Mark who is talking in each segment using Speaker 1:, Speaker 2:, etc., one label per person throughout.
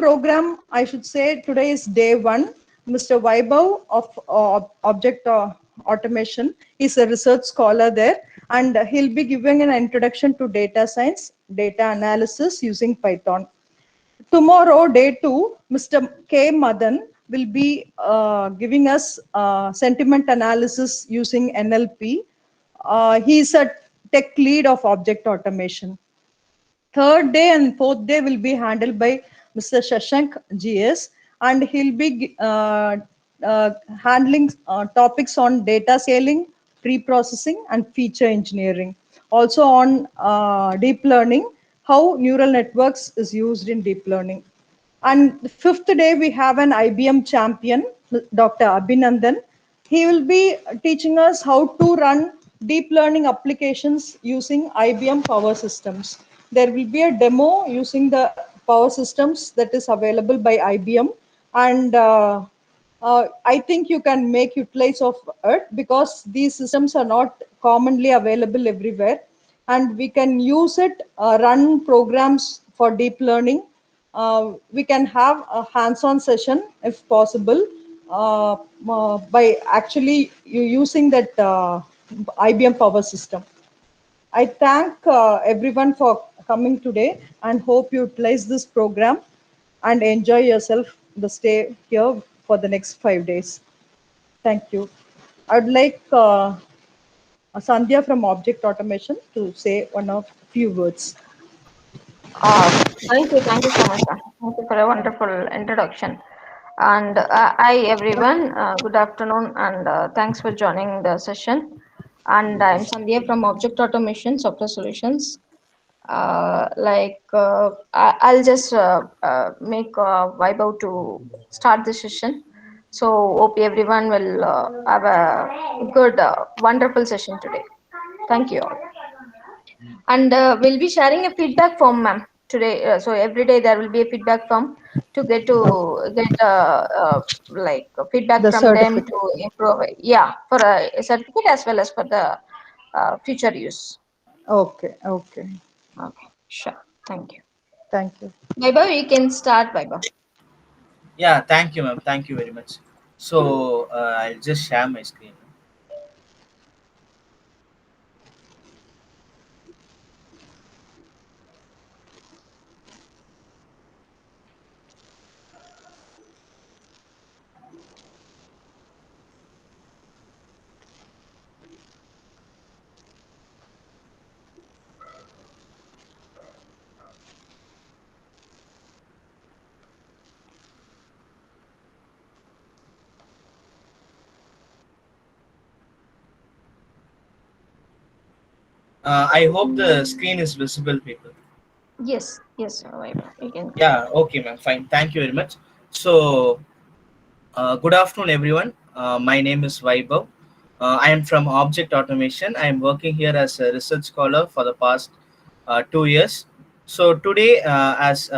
Speaker 1: program, I should say today is day 1. Mr. Vaibahv of Object Automation is a research scholar there, and he'll be giving an introduction to data science, data analysis using Python. Tomorrow, day 2, Mr. K. Madan will be giving us sentiment analysis using NLP. He is a tech lead of Object Automation. Third day and fourth day will be handled by Mr. Shashank GS, and he'll be handling topics on data scaling, pre-processing, and feature engineering. Also on deep learning, how neural networks is used in deep learning. And the fifth day, we have an IBM champion, Dr. Abhinandan. He will be teaching us how to run deep learning applications using IBM Power Systems. There will be a demo using the Power Systems that is available by IBM, and I think you can make utilize of it because these systems are not commonly available everywhere, and we can use it, run programs for deep learning. We can have a hands-on session if possible by actually using that IBM Power System. I thank everyone for coming today and hope you utilize this program and enjoy yourself the stay here for the next 5 days. Thank you. I'd like Sandhya from Object Automation to say few words.
Speaker 2: Thank you so much, sir. Thank you for a wonderful introduction. And hi everyone, good afternoon, and thanks for joining the session. And I'm Sandhya from Object Automation Software Solutions. I'll just make Vaibhav to start the session. So hope everyone will have a good, wonderful session today. Thank you all. And we'll be sharing a feedback form, ma'am, today. So every day there will be a feedback form to get feedback
Speaker 1: The
Speaker 2: from them
Speaker 1: certificate.
Speaker 2: to improve. Yeah, for a certificate as well as for the future use.
Speaker 1: Okay.
Speaker 2: Okay, sure. Thank you.
Speaker 1: Thank you.
Speaker 2: Vaibhav, you can start, Vaibhav.
Speaker 3: Yeah, thank you, ma'am. Thank you very much. So I'll just share my screen. I hope the screen is visible, people.
Speaker 2: Yes, Vaibhav, you can.
Speaker 3: Yeah, okay, ma'am. Fine. Thank you very much. So, good afternoon, everyone. My name is Vaibahv. I am from Object Automation. I am working here as a research scholar for the past 2 years. So, today, as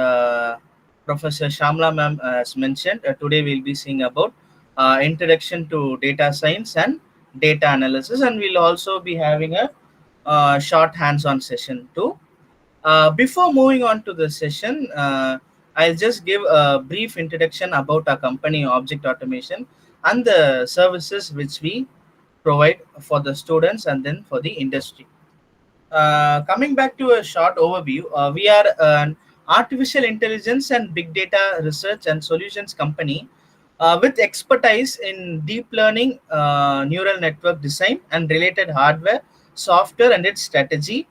Speaker 3: Professor Shamla ma'am has mentioned, today we'll be seeing about introduction to data science and data analysis, and we'll also be having a short hands-on session too. Before moving on to the session, I'll just give a brief introduction about our company, Object Automation, and the services which we provide for the students and then for the industry. Coming back to a short overview, we are an artificial intelligence and big data research and solutions company with expertise in deep learning, neural network design, and related hardware, software, and its strategy.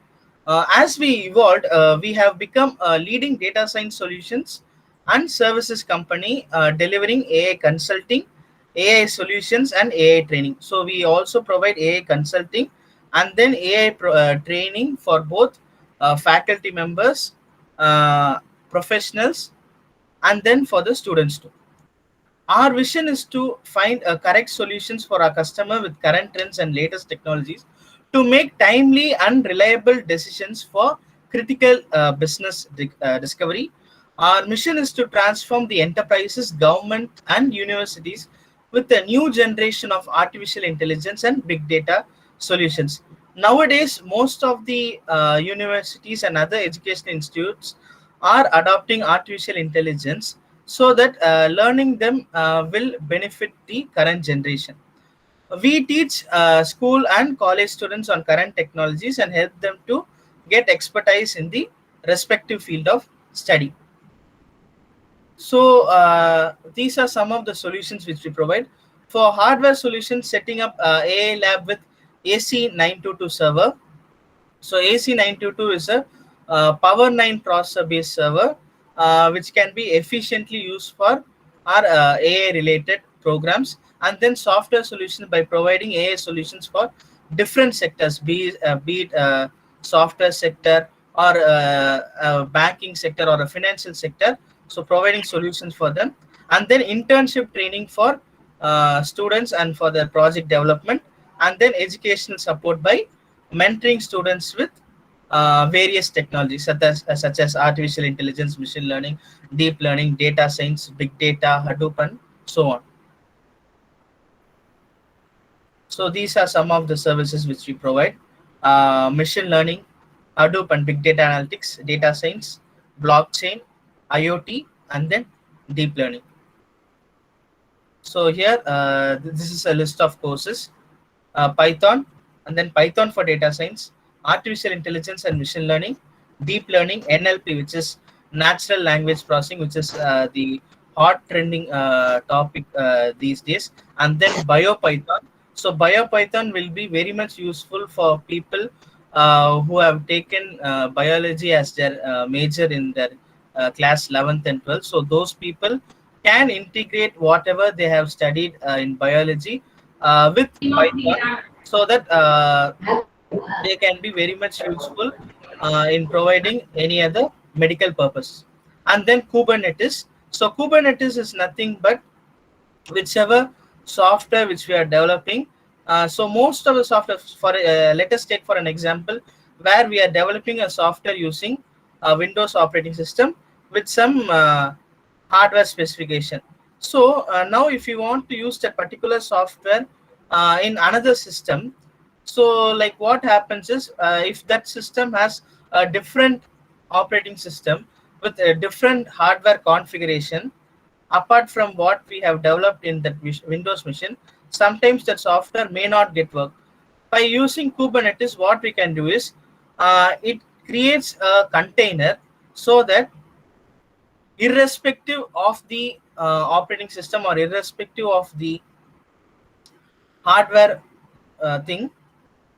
Speaker 3: As we evolved, we have become a leading data science solutions and services company delivering AI consulting, AI solutions, and AI training. So we also provide AI consulting and then AI training for both faculty members, professionals, and then for the students too. Our vision is to find correct solutions for our customer with current trends and latest technologies to make timely and reliable decisions for critical business discovery. Our mission is to transform the enterprises, government, and universities with a new generation of artificial intelligence and big data solutions. Nowadays, most of the universities and other education institutes are adopting artificial intelligence so that learning them will benefit the current generation. We teach school and college students on current technologies and help them to get expertise in the respective field of study. So these are some of the solutions which we provide. For hardware solutions, setting up AI lab with AC922 server. So AC922 is a Power 9 processor based server which can be efficiently used for our AI related programs, and then software solutions by providing AI solutions for different sectors, be it software sector or banking sector or a financial sector. So providing solutions for them, and then internship training for students and for their project development, and then educational support by mentoring students with various technologies such as artificial intelligence, machine learning, deep learning, data science, big data, Hadoop, and so on. So these are some of the services which we provide: machine learning, Hadoop and big data analytics, data science, blockchain, IoT, and then deep learning. So here, this is a list of courses: Python, and then Python for data science, artificial intelligence and machine learning, deep learning, NLP, which is natural language processing, which is the hot trending topic these days, and then BioPython. So BioPython will be very much useful for people who have taken biology as their major in their class 11th and 12th. So those people can integrate whatever they have studied in biology with Python, so that they can be very much useful in providing any other medical purpose. And then Kubernetes. So Kubernetes is nothing but whichever software which we are developing. So most of the software, for let us take for an example where we are developing a software using a Windows operating system with some hardware specification. So now if you want to use that particular software in another system, so like what happens is, if that system has a different operating system with a different hardware configuration apart from what we have developed in that Windows machine, sometimes that software may not get work. By using Kubernetes, what we can do is it creates a container so that irrespective of the operating system or irrespective of the hardware thing,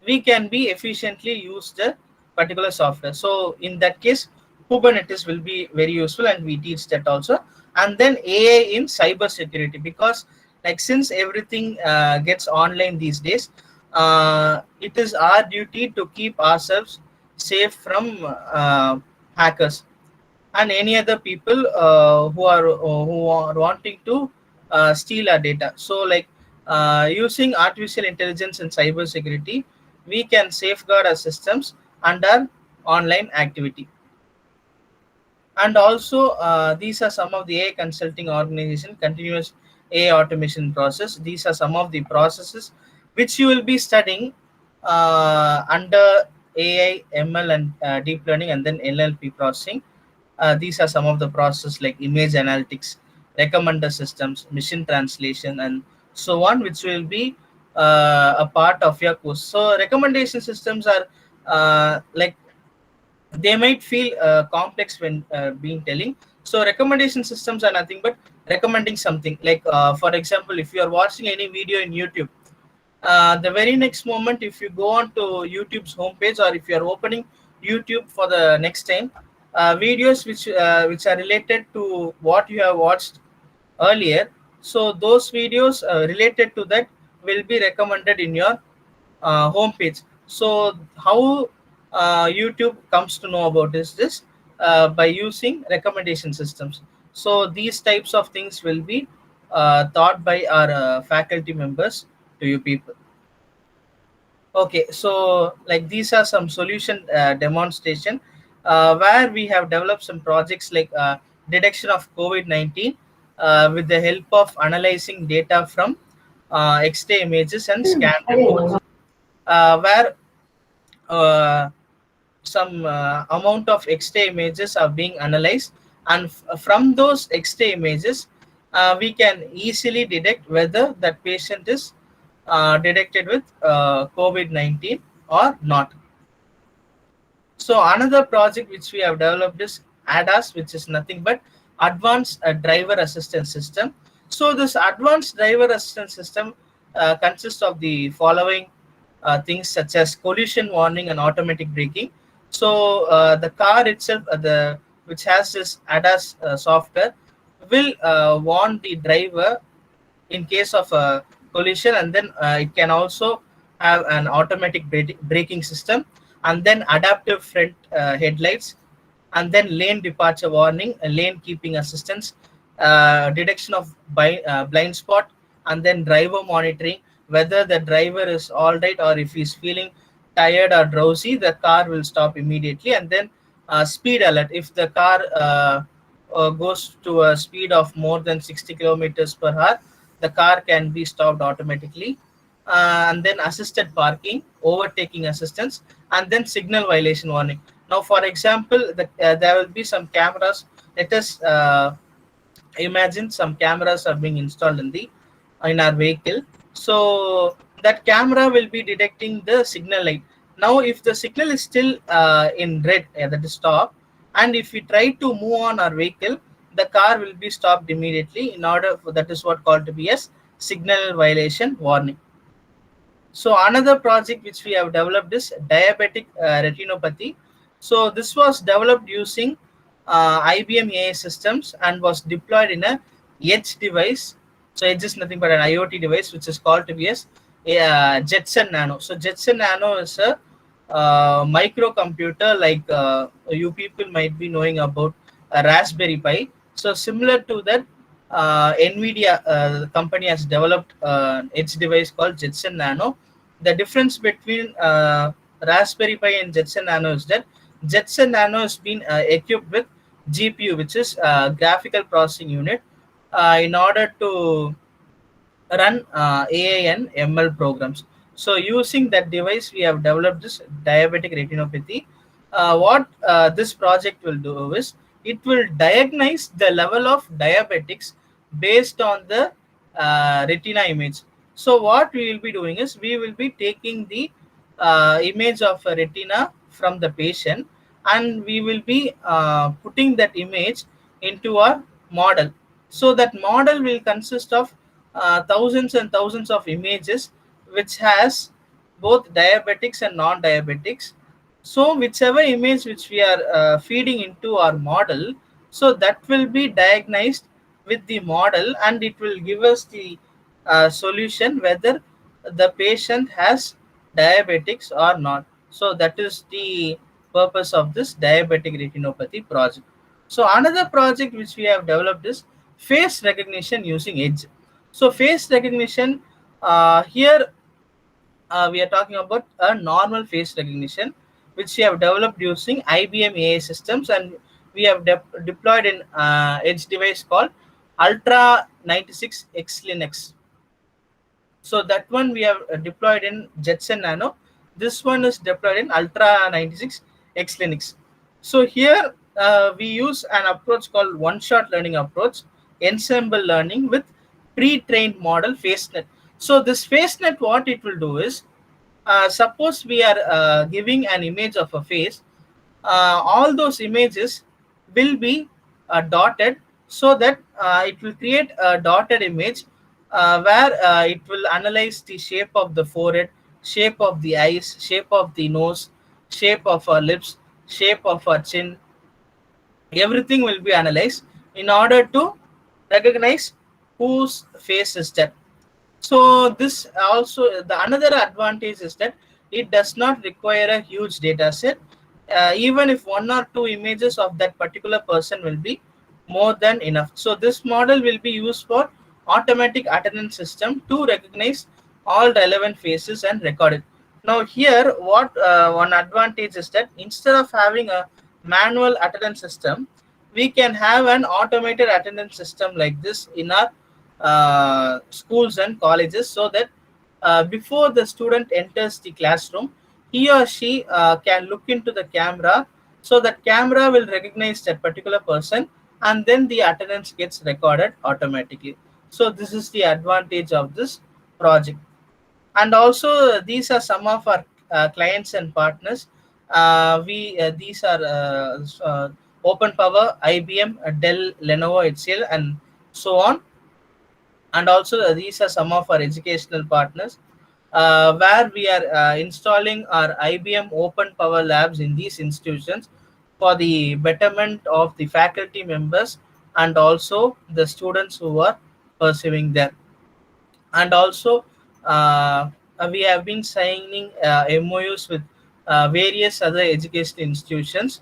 Speaker 3: we can be efficiently use the particular software. So in that case, Kubernetes will be very useful, and we teach that also. And then AI in cyber security, because like since everything gets online these days, it is our duty to keep ourselves safe from hackers and any other people who are wanting to steal our data. So like using artificial intelligence and cyber security, we can safeguard our systems and our online activity. And also these are some of the AI consulting organization continuous AI automation process. These are some of the processes which you will be studying under AI, ML, and deep learning, and then NLP processing. These are some of the processes like image analytics, recommender systems, machine translation, and so on, which will be a part of your course. So recommendation systems are like they might feel complex when being telling. So recommendation systems are nothing but recommending something. Like for example, if you are watching any video in YouTube, the very next moment, if you go on to YouTube's homepage, or if you are opening YouTube for the next time, videos which are related to what you have watched earlier, so those videos related to that will be recommended in your homepage. So how YouTube comes to know about this by using recommendation systems. So these types of things will be taught by our faculty members to you people. Okay, so like these are some solution demonstration where we have developed some projects like detection of COVID-19 with the help of analyzing data from X-ray images and scan reports, where uh, some amount of X-ray images are being analyzed, and from those X-ray images, we can easily detect whether that patient is detected with COVID-19 or not. So another project which we have developed is ADAS, which is nothing but Advanced Driver Assistance System. So this Advanced Driver Assistance System consists of the following things such as collision warning and automatic braking. So the car itself, the which has this ADAS software, will warn the driver in case of a collision, and then it can also have an automatic braking system, and then adaptive front headlights, and then lane departure warning, lane keeping assistance, detection of blind spot, and then driver monitoring, whether the driver is all right, or if he's feeling tired or drowsy, the car will stop immediately. And then speed alert, if the car goes to a speed of more than 60 kilometers per hour, the car can be stopped automatically. And then assisted parking, overtaking assistance, and then signal violation warning. Now, for example, there will be some cameras. Let us imagine some cameras are being installed in our vehicle. So that camera will be detecting the signal light. Now, if the signal is still in red, that is stop, and if we try to move on our vehicle, the car will be stopped immediately. In order for that is what called to be as signal violation warning. So another project which we have developed is diabetic retinopathy. So this was developed using IBM AI systems and was deployed in a edge device. So edge is nothing but an IoT device which is called to be as Jetson Nano. So Jetson Nano is a microcomputer, like you people might be knowing about a Raspberry Pi. So similar to that, NVIDIA company has developed an edge device called Jetson Nano. The difference between Raspberry Pi and Jetson Nano is that Jetson Nano has been equipped with GPU, which is graphical processing unit, in order to run AI and ML programs. So using that device, we have developed this diabetic retinopathy. What this project will do is it will diagnose the level of diabetics based on the retina image. So what we will be doing is we will be taking the image of a retina from the patient, and we will be putting that image into our model. So that model will consist of thousands and thousands of images which has both diabetics and non-diabetics. So whichever image which we are feeding into our model, so that will be diagnosed with the model, and it will give us the solution whether the patient has diabetics or not. So that is the purpose of this diabetic retinopathy project. So another project which we have developed is face recognition using edge. So face recognition, here we are talking about a normal face recognition which we have developed using IBM AI systems, and we have deployed an edge device called Ultra 96 X Linux. So that one we have deployed in Jetson Nano. This one is deployed in Ultra 96 X Linux. So here we use an approach called one-shot learning approach, ensemble learning with pre-trained model FaceNet. So this FaceNet, what it will do is, suppose we are giving an image of a face, all those images will be dotted, so that it will create a dotted image where it will analyze the shape of the forehead, shape of the eyes, shape of the nose, shape of our lips, shape of our chin. Everything will be analyzed in order to recognize whose face is that. So this also, the another advantage is that it does not require a huge data set. Even if one or two images of that particular person will be more than enough. So this model will be used for automatic attendance system to recognize all relevant faces and record it. Now here, what one advantage is that instead of having a manual attendance system, we can have an automated attendance system like this in our schools and colleges, so that before the student enters the classroom, he or she can look into the camera, so that camera will recognize that particular person, and then the attendance gets recorded automatically. So this is the advantage of this project. And also these are some of our clients and partners. We These are Open Power, IBM, Dell, Lenovo, HCL, and so on. And also these are some of our educational partners, where we are installing our IBM Open Power labs in these institutions for the betterment of the faculty members and also the students who are pursuing there. And also uh, we have been signing MOUs with various other education institutions,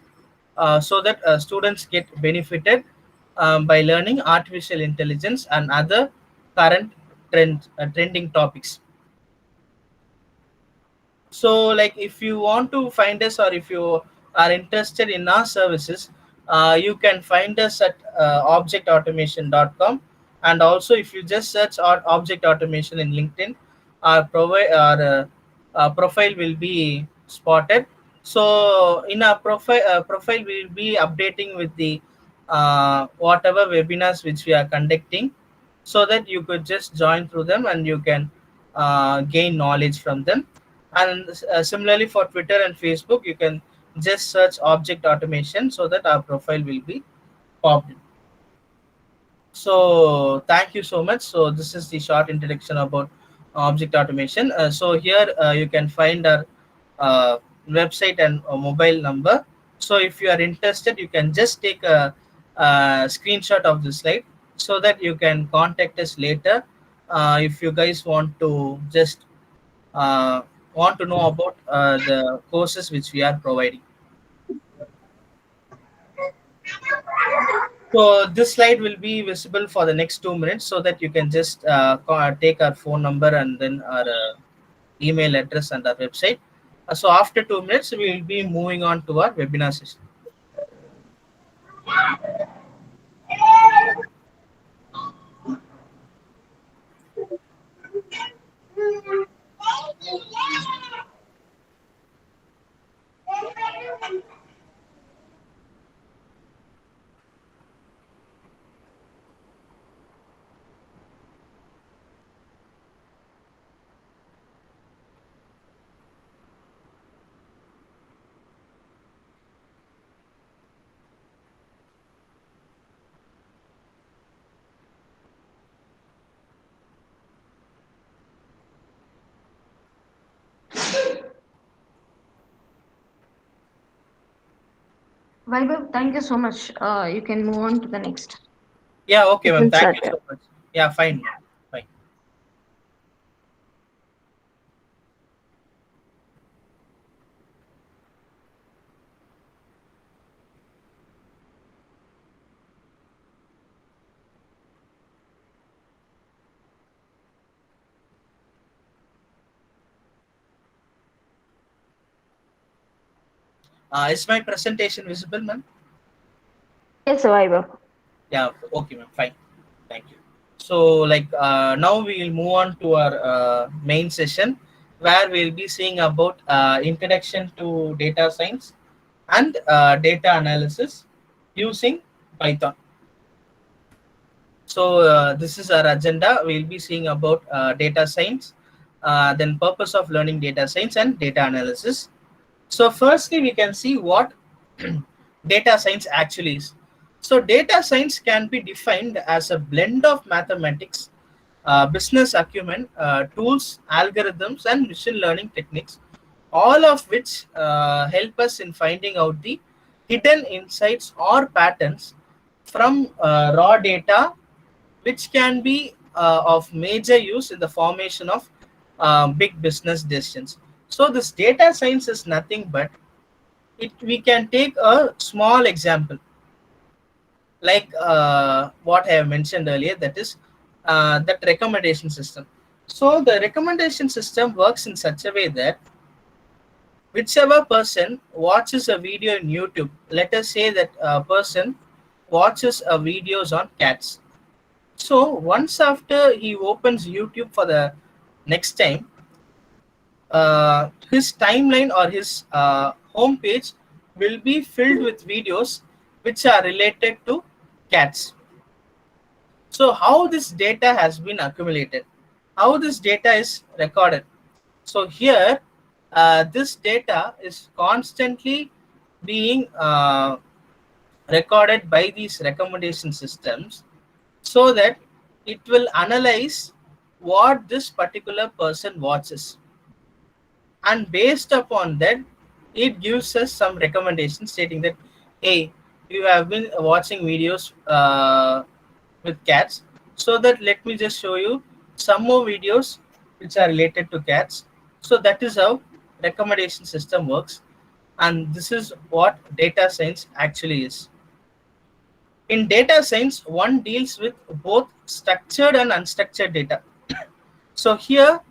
Speaker 3: so that students get benefited by learning artificial intelligence and other current trending topics. So like if you want to find us, or if you are interested in our services, you can find us at objectautomation.com. And also if you just search object automation in LinkedIn, our profile will be spotted. So in our profile we will be updating with the whatever webinars which we are conducting, so that you could just join through them and you can gain knowledge from them. And similarly for Twitter and Facebook, you can just search object automation, so that our profile will be popped in. So thank you so much. So this is the short introduction about object automation. So here you can find our uh, website and a mobile number. So if you are interested, you can just take a screenshot of the slide, so that you can contact us later if you guys uh, want to know about the courses which we are providing. So this slide will be visible for the next 2 minutes, so that you can just take our phone number and then our email address and our website. So after 2 minutes, we will be moving on to our webinar session.
Speaker 2: Vaibhav, thank you so much. You can move on to the next.
Speaker 3: Yeah, okay,
Speaker 2: You
Speaker 3: ma'am.
Speaker 2: can
Speaker 3: Thank
Speaker 2: start.
Speaker 3: you so much. Yeah, fine. Fine. Is my presentation visible, ma'am?
Speaker 2: Yes, Vaibhav.
Speaker 3: Yeah, okay, ma'am. Fine. Thank you. So, like now we will move on to our main session, where we'll be seeing about introduction to data science and data analysis using Python. So this is our agenda. We'll be seeing about data science, then purpose of learning data science and data analysis. So firstly, we can see what data science actually is. So data science can be defined as a blend of mathematics, business acumen, tools, algorithms, and machine learning techniques, all of which help us in finding out the hidden insights or patterns from raw data, which can be of major use in the formation of big business decisions. So this data science is nothing but we can take a small example, like what I have mentioned earlier, that is that recommendation system. So the recommendation system works in such a way that whichever person watches a video in YouTube, let us say that a person watches videos on cats. So once after he opens YouTube for the next time, his timeline or his home page will be filled with videos which are related to cats. So how this data has been accumulated, how this data is recorded. So here, this data is constantly being recorded by these recommendation systems, so that it will analyze what this particular person watches, and based upon that it gives us some recommendations stating that, hey, you have been watching videos with cats, so that let me just show you some more videos which are related to cats. So that is how recommendation system works, and this is what data science actually is. In data science, one deals with both structured and unstructured data. So here,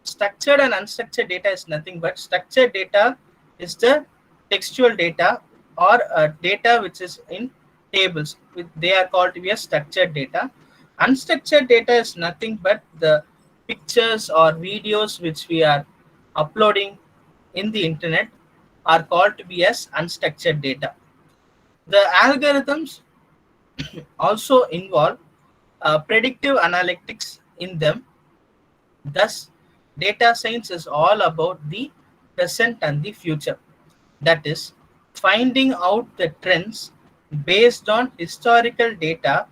Speaker 3: structured and unstructured data is nothing but structured data is the textual data or data which is in tables. They are called to be a structured data. Unstructured data is nothing but the pictures or videos which we are uploading in the internet are called to be as unstructured data. The algorithms also involve predictive analytics in them. Thus, data science is all about the present and the future. That is, finding out the trends based on historical data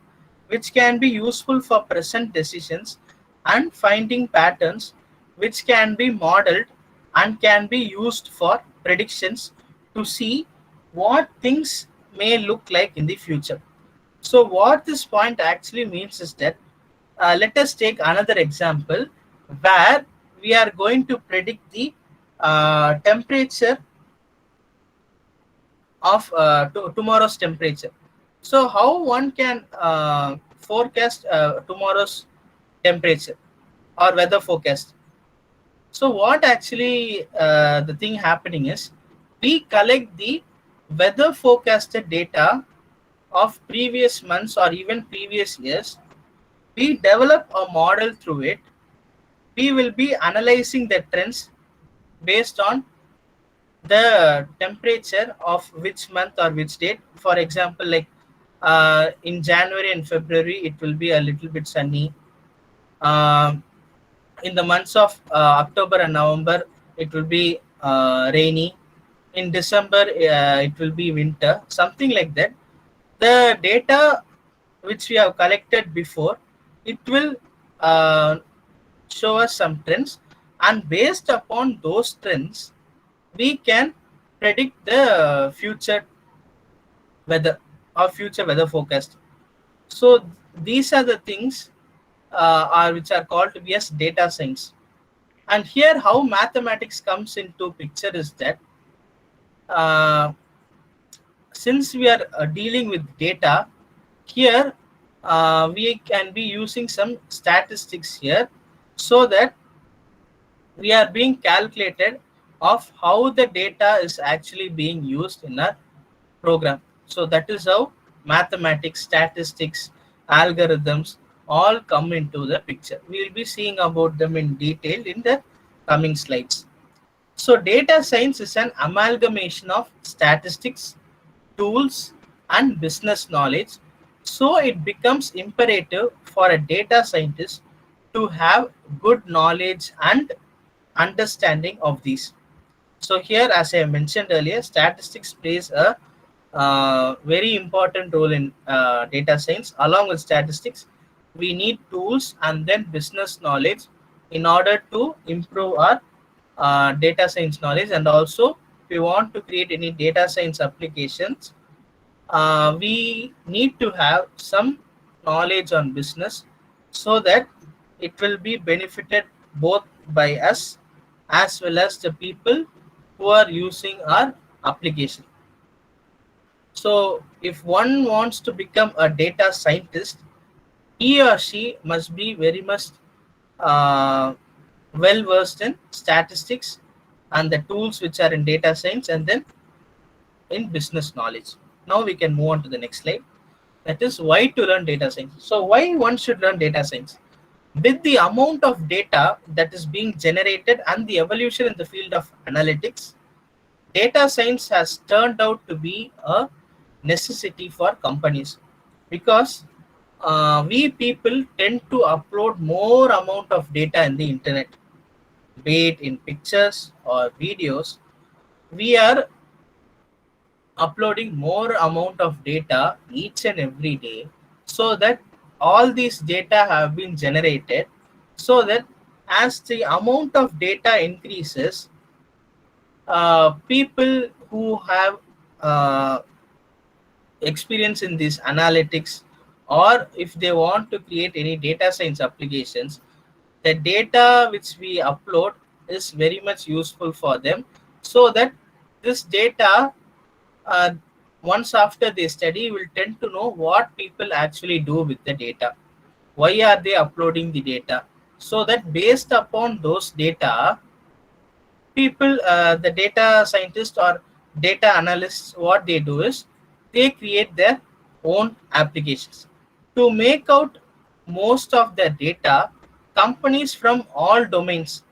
Speaker 3: which can be useful for present decisions, and finding patterns which can be modeled and can be used for predictions to see what things may look like in the future. So what this point actually means is that, let us take another example where we are going to predict the temperature of tomorrow's temperature. So how one can forecast tomorrow's temperature or weather forecast? So what actually the thing happening is, we collect the weather forecasted data of previous months or even previous years. We develop a model through it. We will be analyzing the trends based on the temperature of which month or which date. For example, like in January and February, it will be a little bit sunny. In the months of October and November, it will be rainy. In December, it will be winter, something like that. The data which we have collected before, it will show us some trends, and based upon those trends, we can predict the future weather or future weather forecast. So these are the things which are called to be as data science. And here how mathematics comes into picture is that, uh, since we are dealing with data, here we can be using some statistics here, so that we are being calculated of how the data is actually being used in our program. So that is how mathematics, statistics, algorithms all come into the picture. We will be seeing about them in detail in the coming slides. So data science is an amalgamation of statistics, tools, and business knowledge. So it becomes imperative for a data scientist to have good knowledge and understanding of these. So here, as I mentioned earlier, statistics plays a very important role in data science. Along with statistics, we need tools and then business knowledge in order to improve our data science knowledge. And also, if we want to create any data science applications, we need to have some knowledge on business, so that it will be benefited both by us as well as the people who are using our application. So if one wants to become a data scientist, he or she must be very much uh, well versed in statistics and the tools which are in data science, and then in business knowledge. Now we can move on to the next slide. That is why to learn data science. So why one should learn data science? With the amount of data that is being generated and the evolution in the field of analytics, data science has turned out to be a necessity for companies, because we people tend to upload more amount of data in the internet, be it in pictures or videos. We are uploading more amount of data each and every day, so that all these data have been generated, so that as the amount of data increases, people who have uh, experience in this analytics, or if they want to create any data science applications, the data which we upload is very much useful for them, so that this data, uh, once after they study, will tend to know what people actually do with the data, why are they uploading the data, so that based upon those data, people, the data scientists or data analysts, what they do is they create their own applications to make out most of the data. Companies from all domains,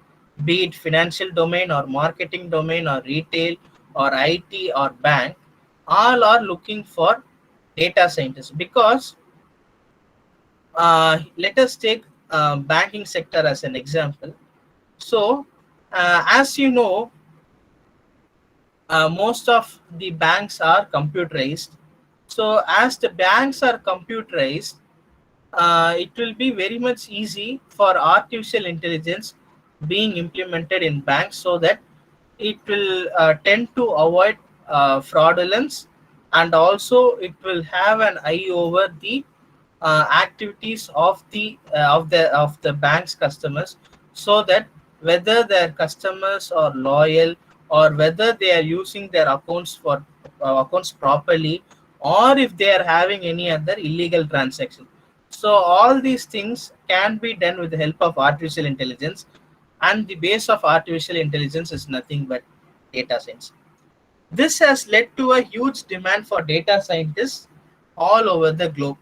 Speaker 3: be it financial domain or marketing domain or retail or IT or bank, all are looking for data scientists, because let us take banking sector as an example. So as you know, most of the banks are computerized. So as the banks are computerized, it will be very much easy for artificial intelligence being implemented in banks, so that it will tend to avoid fraudulence, and also it will have an eye over the activities of the bank's customers, so that whether their customers are loyal, or whether they are using their accounts for accounts properly, or if they are having any other illegal transaction. So all these things can be done with the help of artificial intelligence, and the base of artificial intelligence is nothing but data science. This has led to a huge demand for data scientists all over the globe.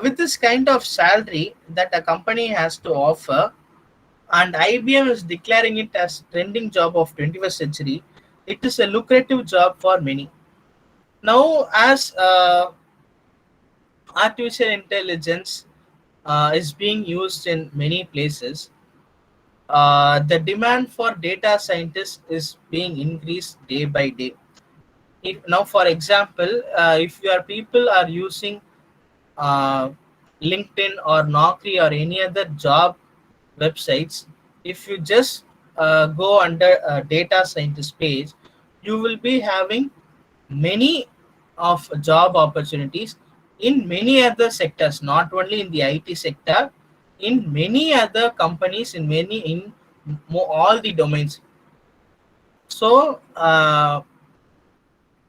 Speaker 3: With this kind of salary that a company has to offer, and IBM is declaring it as trending job of 21st century, it is a lucrative job for many. Now, as artificial intelligence is being used in many places, the demand for data scientists is being increased day by day. If, now, for example, if your people are using uh, LinkedIn or Naukri or any other job websites, if you just go under a data scientist page, you will be having many of job opportunities in many other sectors, not only in the IT sector, in many other companies, in many in all the domains. So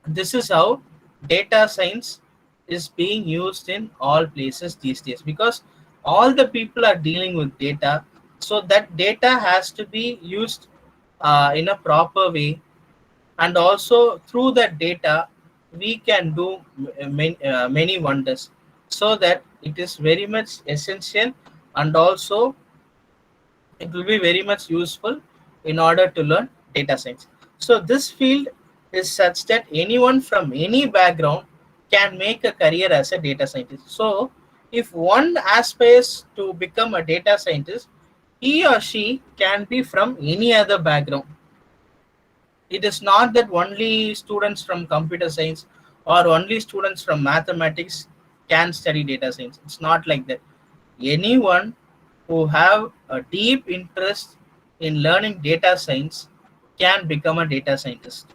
Speaker 3: this is how data science is being used in all places these days, because all the people are dealing with data, so that data has to be used in a proper way, and also through that data we can do many wonders, so that it is very much essential, and also it will be very much useful in order to learn data science. So this field is such that anyone from any background can make a career as a data scientist. So if one aspires to become a data scientist, he or she can be from any other background. It is not that only students from computer science or only students from mathematics can study data science. It's not like that. Anyone who have a deep interest in learning data science can become a data scientist.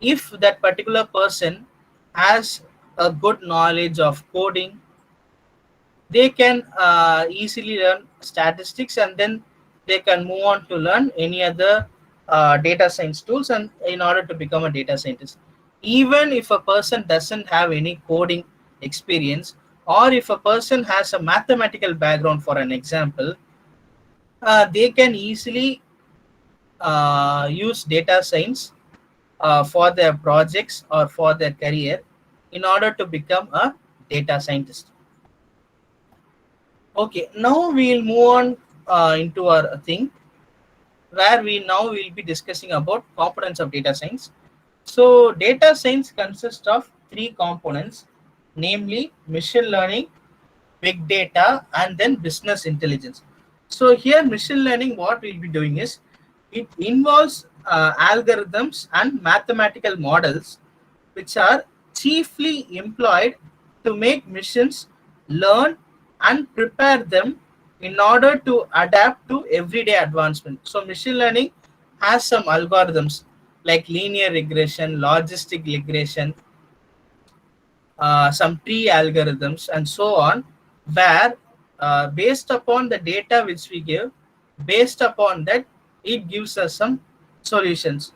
Speaker 3: If that particular person has a good knowledge of coding, they can easily learn statistics, and then they can move on to learn any other data science tools, and in order to become a data scientist. Even if a person doesn't have any coding experience, or if a person has a mathematical background, for an example, they can easily use data science for their projects or for their career, in order to become a data scientist. Okay, now we'll move on into our thing where we now will be discussing about components of data science. So data science consists of three components, namely machine learning, big data, and then business intelligence. So here machine learning, what we'll be doing is it involves algorithms and mathematical models which are chiefly employed to make machines learn and prepare them in order to adapt to everyday advancement. So machine learning has some algorithms like linear regression, logistic regression, some tree algorithms, and so on, where based upon the data which we give, based upon that, it gives us some solutions.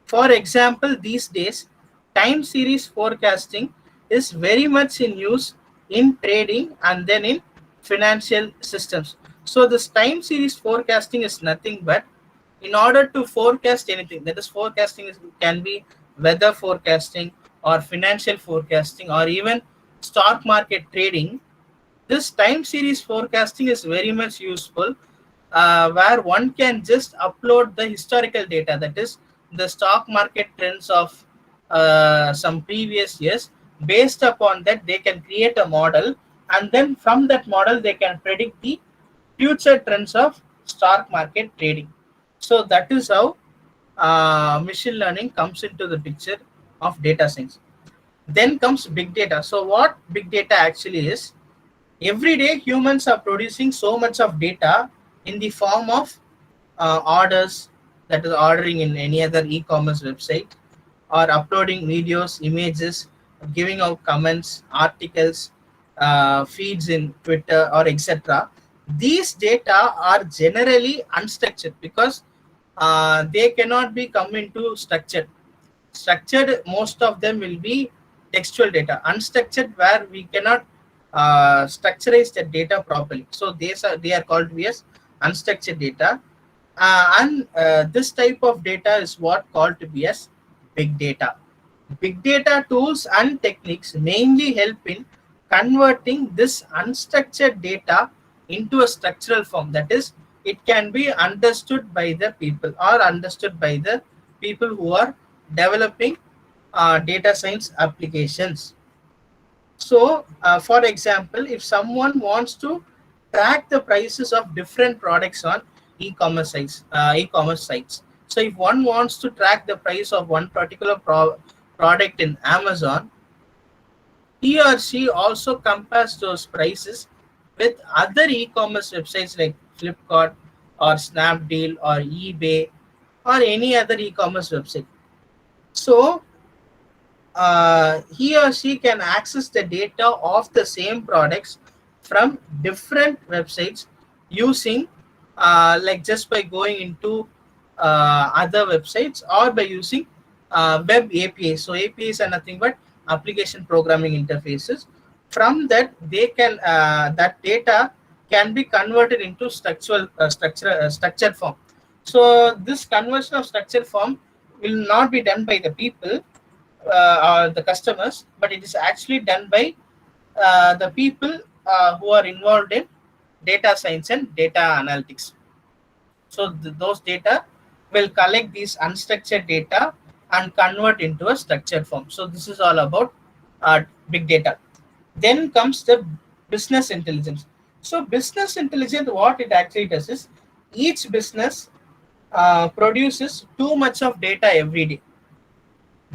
Speaker 3: For example, these days, time series forecasting is very much in use in trading and then in financial systems. So this time series forecasting is nothing but in order to forecast anything, that is forecasting can be weather forecasting or financial forecasting or even stock market trading. This time series forecasting is very much useful, where one can just upload the historical data, that is the stock market trends of some previous years. Based upon that, they can create a model, and then from that model they can predict the future trends of stock market trading. So that is how machine learning comes into the picture of data science. Then comes big data. So what big data actually is, every day humans are producing so much of data in the form of orders, that is ordering in any other e-commerce website, or uploading videos, images, giving out comments, articles, feeds in Twitter, or etc. These data are generally unstructured because they cannot be come into structured. Structured, most of them will be textual data. Unstructured, where we cannot structurize the data properly. So they are called as unstructured data. And this type of data is what called to be as big data. Big data tools and techniques mainly help in converting this unstructured data into a structural form, that is it can be understood by the people or understood by the people who are developing data science applications. So, for example, if someone wants to track the prices of different products on e-commerce sites. So, if one wants to track the price of one particular product in Amazon, he or she also compares those prices with other e-commerce websites like Flipkart or Snapdeal or eBay or any other e-commerce website. So, he or she can access the data of the same products from different websites using like just by going into other websites or by using web APIs. So APIs are nothing but application programming interfaces. From that, they can that data can be converted into structured form. So this conversion of structured form will not be done by the people or the customers, but it is actually done by the people who are involved in data science and data analytics. So those data will collect these unstructured data and convert into a structured form. So this is all about big data. Then comes the business intelligence. So business intelligence, what it actually does is each business produces too much of data every day.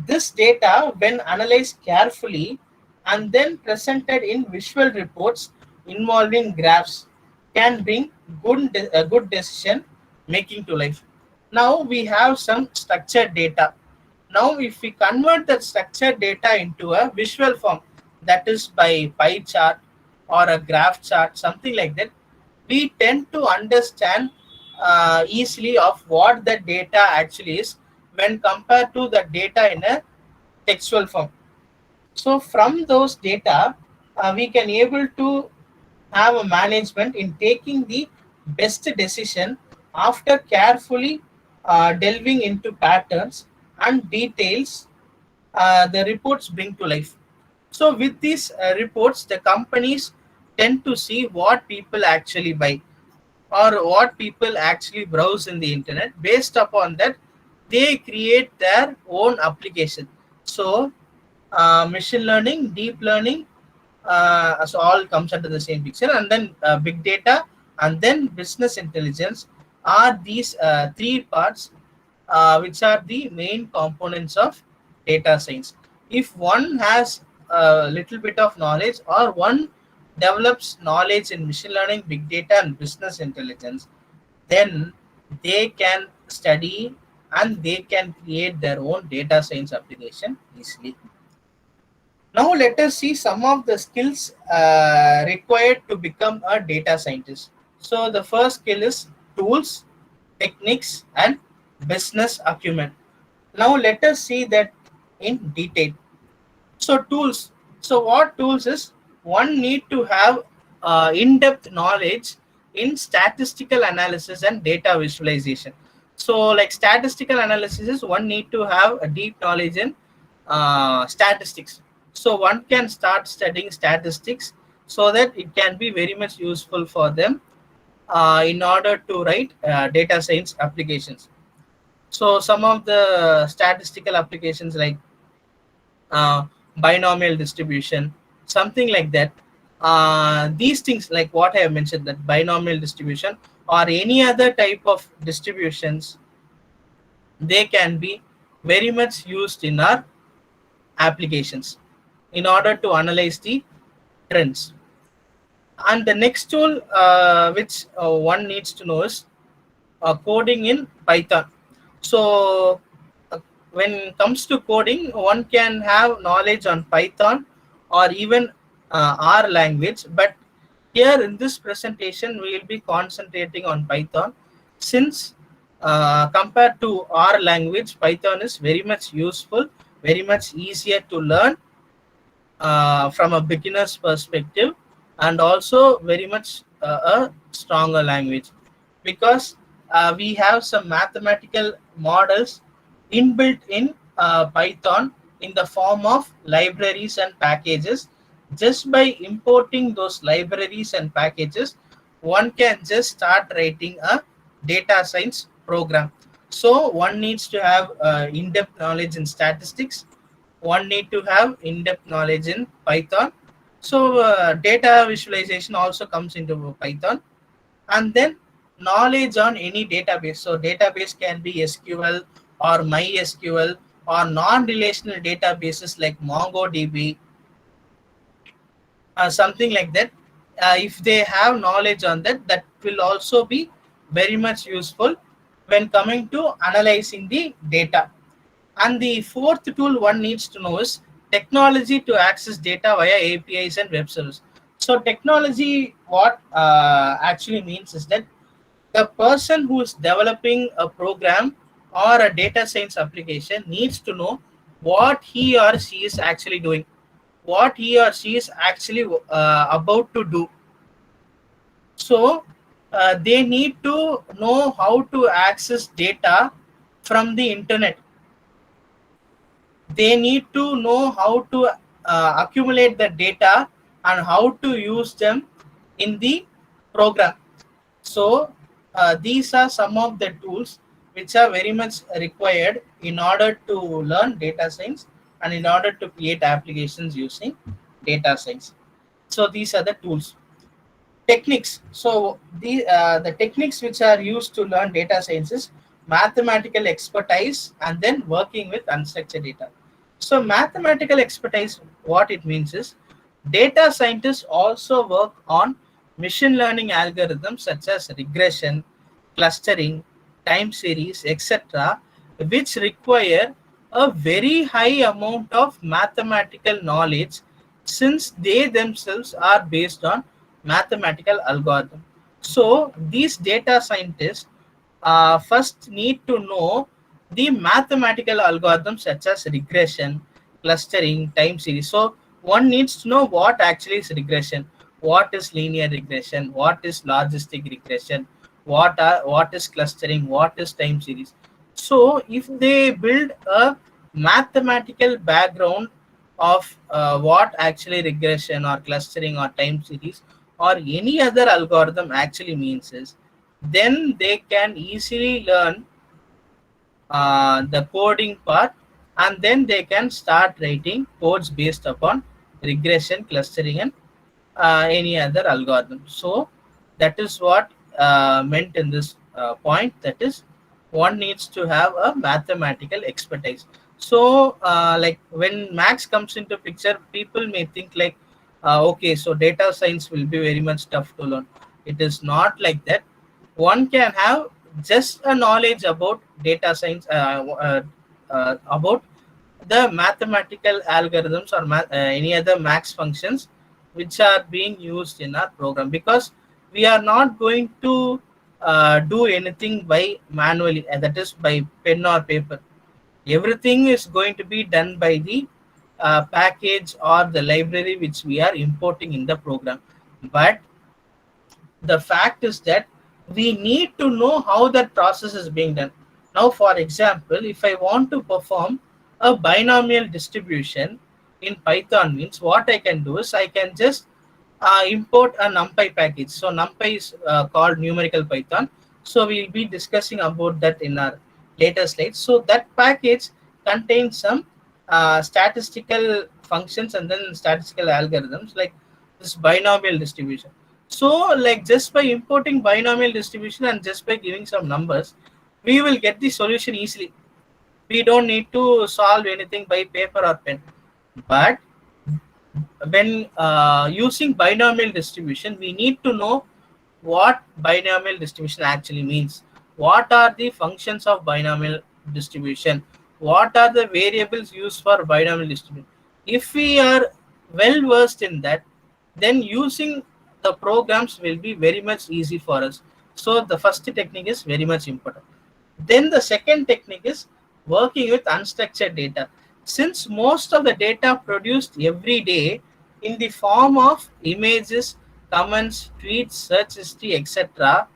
Speaker 3: This data, when analyzed carefully and then presented in visual reports involving graphs, can bring good decision making to life. Now we have some structured data. Now, if we convert that structured data into a visual form, that is by pie chart or a graph chart, something like that, we tend to understand easily of what the data actually is when compared to the data in a textual form. So from those data, we can able to have a management in taking the best decision after carefully delving into patterns and details the reports bring to life. So with these reports, the companies tend to see what people actually buy or what people actually browse in the internet. Based upon that, they create their own application. So machine learning, deep learning, so all comes under the same picture, and then big data, and then business intelligence are these three parts which are the main components of data science. If one has a little bit of knowledge, or one develops knowledge in machine learning, big data, and business intelligence, then they can study and they can create their own data science application easily. Now let us see some of the skills required to become a data scientist. So the first skill is tools, techniques, and business acumen. Now let us see that in detail. So tools. So what tools is, one need to have in-depth knowledge in statistical analysis and data visualization. So like statistical analysis is, one need to have a deep knowledge in statistics. So one can start studying statistics so that it can be very much useful for them in order to write data science applications. So some of the statistical applications like binomial distribution, something like that. These things like what I have mentioned, that binomial distribution or any other type of distributions, they can be very much used in our applications in order to analyze the trends. And the next tool which one needs to know is coding in Python. So when it comes to coding, one can have knowledge on Python or even R language, but here in this presentation we will be concentrating on Python, since compared to R language, Python is very much useful, very much easier to learn from a beginner's perspective, and also very much a stronger language, because we have some mathematical models inbuilt in Python in the form of libraries and packages. Just by importing those libraries and packages, one can just start writing a data science program. So one needs to have in-depth knowledge in statistics, one need to have in-depth knowledge in Python. So data visualization also comes into Python, and then knowledge on any database. So database can be SQL or MySQL or non-relational databases like MongoDB, something like that. If they have knowledge on that, that will also be very much useful when coming to analyzing the data. And the fourth tool one needs to know is technology to access data via APIs and web servers. So technology, what actually means is that the person who is developing a program or a data science application needs to know what he or she is actually doing, what he or she is actually about to do. So they need to know how to access data from the internet. They need to know how to accumulate the data and how to use them in the program. So these are some of the tools which are very much required in order to learn data science and in order to create applications using data science. So these are the tools. Techniques. So the techniques which are used to learn data science is mathematical expertise and then working with unstructured data. So mathematical expertise, what it means is data scientists also work on machine learning algorithms such as regression, clustering, time series, etc., which require a very high amount of mathematical knowledge, since they themselves are based on mathematical algorithm. So these data scientists first need to know the mathematical algorithms such as regression, clustering, time series. So one needs to know what actually is regression, what is linear regression, what is logistic regression, what is clustering, what is time series. So if they build a mathematical background of what actually regression or clustering or time series, or any other algorithm actually means is, then they can easily learn the coding part, and then they can start writing codes based upon regression, clustering, and any other algorithm. So that is what meant in this point, that is one needs to have a mathematical expertise. So like when max comes into picture, people may think like okay, so data science will be very much tough to learn. It is not like that. One can have just a knowledge about data science, about the mathematical algorithms or any other max functions which are being used in our program, because we are not going to do anything by manually, that is by pen or paper. Everything is going to be done by the package or the library which we are importing in the program. But the fact is that we need to know how that process is being done. Now, for example, if I want to perform a binomial distribution in Python, means what I can do is I can just import a NumPy package. So NumPy is called numerical Python. So we'll be discussing about that in our later slides. So that package contains some statistical functions and then statistical algorithms like this binomial distribution. So like just by importing binomial distribution and just by giving some numbers, we will get the solution easily. We don't need to solve anything by paper or pen. But when using binomial distribution, we need to know what binomial distribution actually means. What are the functions of binomial distribution? What are the variables used for binomial distribution? If we are well versed in that, then using the programs will be very much easy for us. So the first technique is very much important. Then the second technique is working with unstructured data. Since most of the data produced every day in the form of images, comments, tweets, search history, etc.,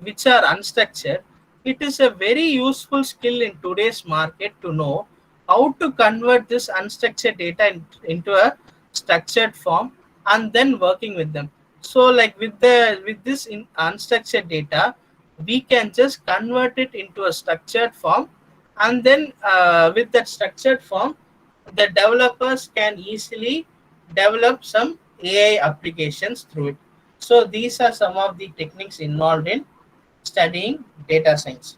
Speaker 3: which are unstructured, it is a very useful skill in today's market to know how to convert this unstructured data into a structured form and then working with them. So like with this unstructured data, we can just convert it into a structured form, and then with that structured form, the developers can easily develop some AI applications through it. So these are some of the techniques involved in studying data science.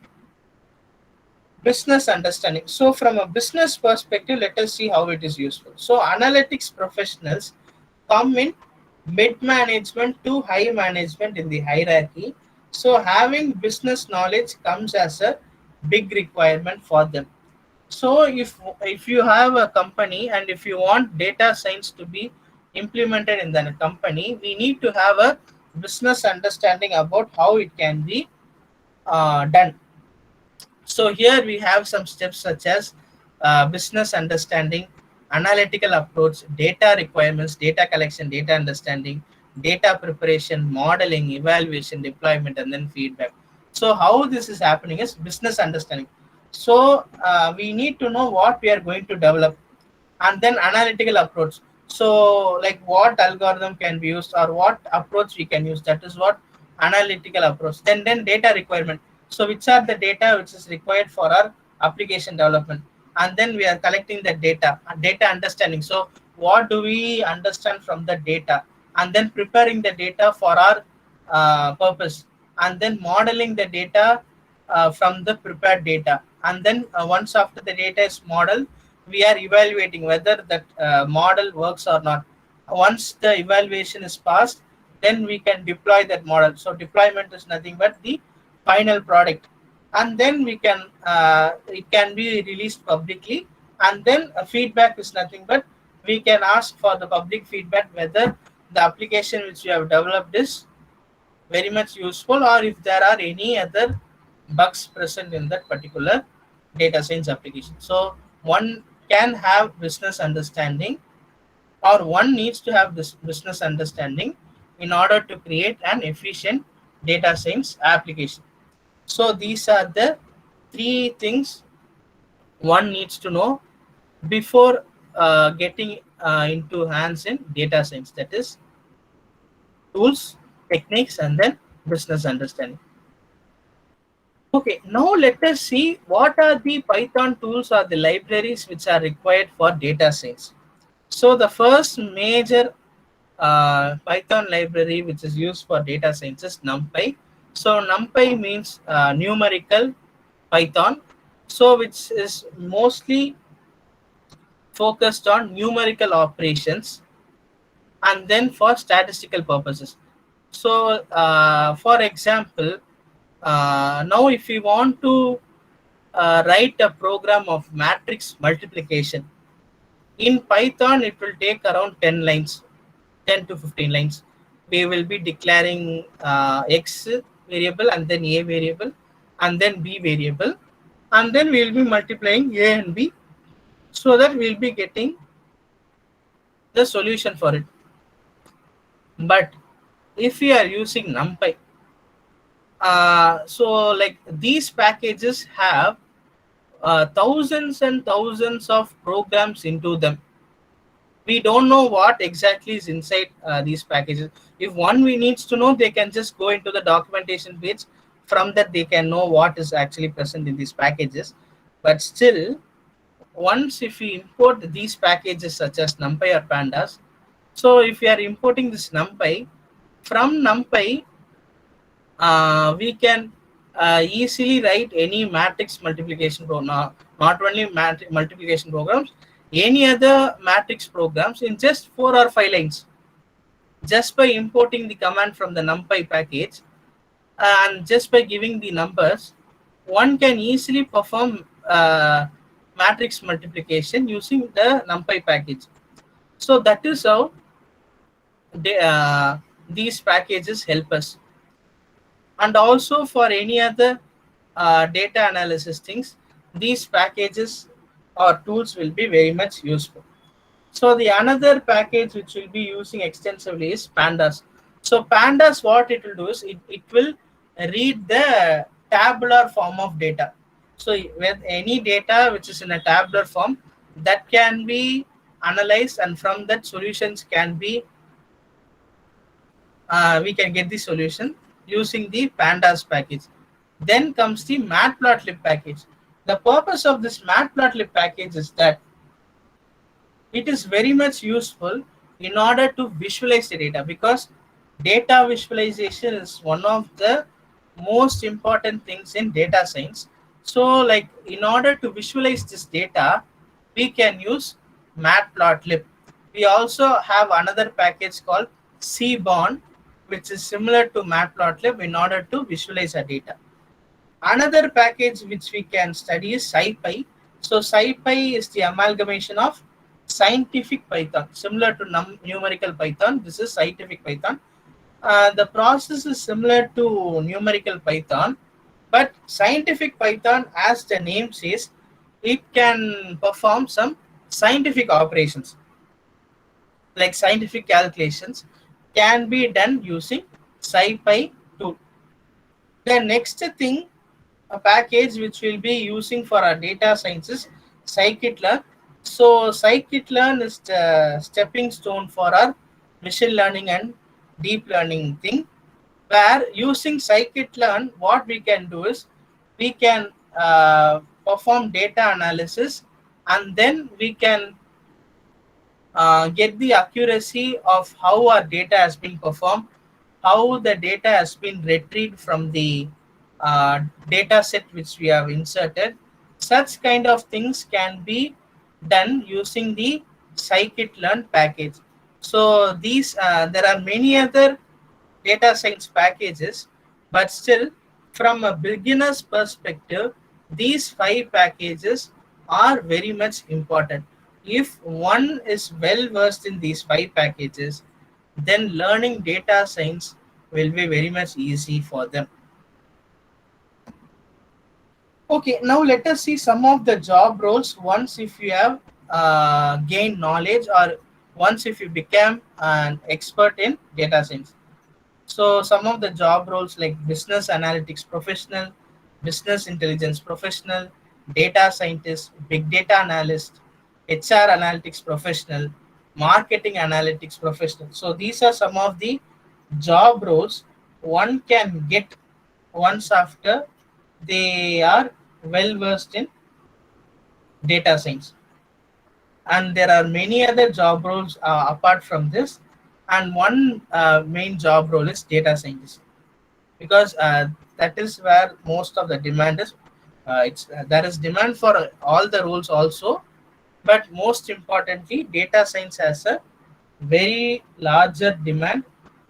Speaker 3: Business understanding. So from a business perspective, let us see how it is useful. So analytics professionals come in mid management to high management in the hierarchy. So having business knowledge comes as a big requirement for them. So if you have a company and if you want data science to be implemented in the company, we need to have a business understanding about how it can be done. So here we have some steps such as business understanding, analytical approach, data requirements, data collection, data understanding, data preparation, modeling, evaluation, deployment, and then feedback. So how this is happening is business understanding. So we need to know what we are going to develop, and then analytical approach. So like what algorithm can be used or what approach we can use, that is what analytical approach. Then data requirement. So which are the data which is required for our application development, and then we are collecting the data understanding. So what do we understand from the data, and then preparing the data for our purpose, and then modeling the data from the prepared data, and then once after the data is modeled, we are evaluating whether that model works or not. Once the evaluation is passed, then we can deploy that model. So deployment is nothing but the final product, and then we can it can be released publicly, and then feedback is nothing but we can ask for the public feedback whether the application which we have developed is very much useful, or if there are any other bugs present in that particular data science application. So one can have business understanding, or one needs to have this business understanding in order to create an efficient data science application. So these are the three things one needs to know before getting into hands in data science, that is tools, techniques, and then business understanding. Okay, now let us see what are the Python tools or the libraries which are required for data science. So the first major Python library which is used for data science is NumPy. So NumPy means numerical Python, so which is mostly focused on numerical operations and then for statistical purposes. So for example, now if we want to write a program of matrix multiplication in Python, it will take around 10 lines, 10 to 15 lines. We will be declaring x variable and then a variable and then b variable, and then we will be multiplying a and b, so that we will be getting the solution for it. But if we are using NumPy, so like these packages have thousands and thousands of programs into them. We don't know what exactly is inside these packages. If one we needs to know, they can just go into the documentation page. From that they can know what is actually present in these packages. But still, once if we import these packages such as NumPy or pandas, so if we are importing this NumPy, from NumPy we can easily write any matrix multiplication program, not only multiplication programs, any other matrix programs in just 4 or 5 lines, just by importing the command from the NumPy package, and just by giving the numbers, one can easily perform matrix multiplication using the NumPy package. So that is how these packages help us. And also for any other data analysis things, these packages or tools will be very much useful. So the another package which we'll be using extensively is pandas. So pandas, what it will do is it will read the tabular form of data. So with any data which is in a tabular form, that can be analyzed, and from that solutions can be we can get the solution using the pandas package. Then comes the matplotlib package. The purpose of this matplotlib package is that it is very much useful in order to visualize the data, because data visualization is one of the most important things in data science. So like in order to visualize this data, we can use matplotlib. We also have another package called cbond, which is similar to matplotlib in order to visualize our data. Another package which we can study is SciPy. So SciPy is the amalgamation of scientific Python, similar to numerical Python. This is scientific Python. The process is similar to numerical Python, but scientific Python, as the name says, it can perform some scientific operations, like scientific calculations can be done using SciPy tool. The next thing, a package which we'll be using for our data sciences, scikit-learn. So scikit-learn is the stepping stone for our machine learning and deep learning thing, where using scikit-learn, what we can do is we can perform data analysis, and then we can get the accuracy of how our data has been performed, how the data has been retrieved from the data set which we have inserted. Such kind of things can be done using the scikit-learn package. So these there are many other data science packages, but still from a beginner's perspective, these 5 packages are very much important. If one is well versed in these 5 packages, then learning data science will be very much easy for them. Okay, now let us see some of the job roles once if you have gained knowledge, or once if you become an expert in data science. So some of the job roles like business analytics professional, business intelligence professional, data scientist, big data analyst, HR analytics professional, marketing analytics professional. So these are some of the job roles one can get once after they are well versed in data science. And there are many other job roles apart from this, and one main job role is data scientist, because that is where most of the demand is. There is demand for all the roles also, but most importantly data science has a very larger demand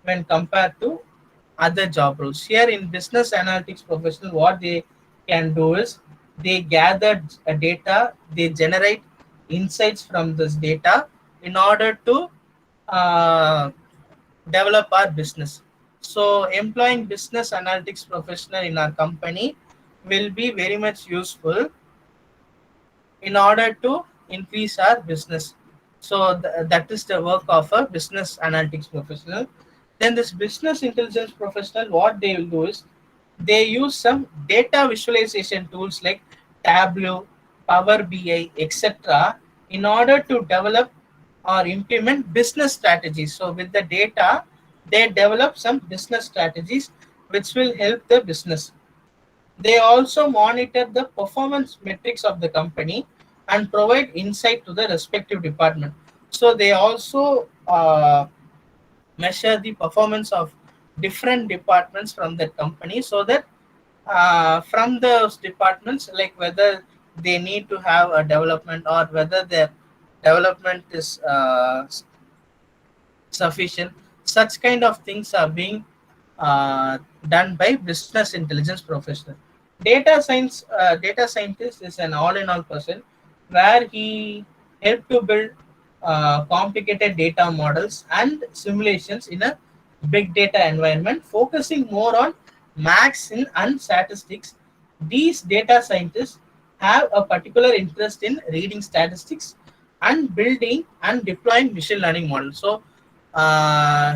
Speaker 3: when compared to other job roles. Here in business analytics professional, what they can do is they gather data, they generate insights from this data in order to uh, develop our business. So employing business analytics professional in our company will be very much useful in order to increase our business. So that is the work of a business analytics professional. Then this business intelligence professional, what they will do is they use some data visualization tools like Tableau, Power BI, etc. in order to develop or implement business strategies. So with the data, they develop some business strategies which will help the business. They also monitor the performance metrics of the company and provide insight to the respective department. So they also measure the performance of different departments from that company, so that from those departments, like whether they need to have a development or whether their development is sufficient, such kind of things are being uh, done by business intelligence professional. Data scientist is an all-in-all person where he helped to build complicated data models and simulations in a big data environment, focusing more on maths and statistics. These data scientists have a particular interest in reading statistics and building and deploying machine learning models. So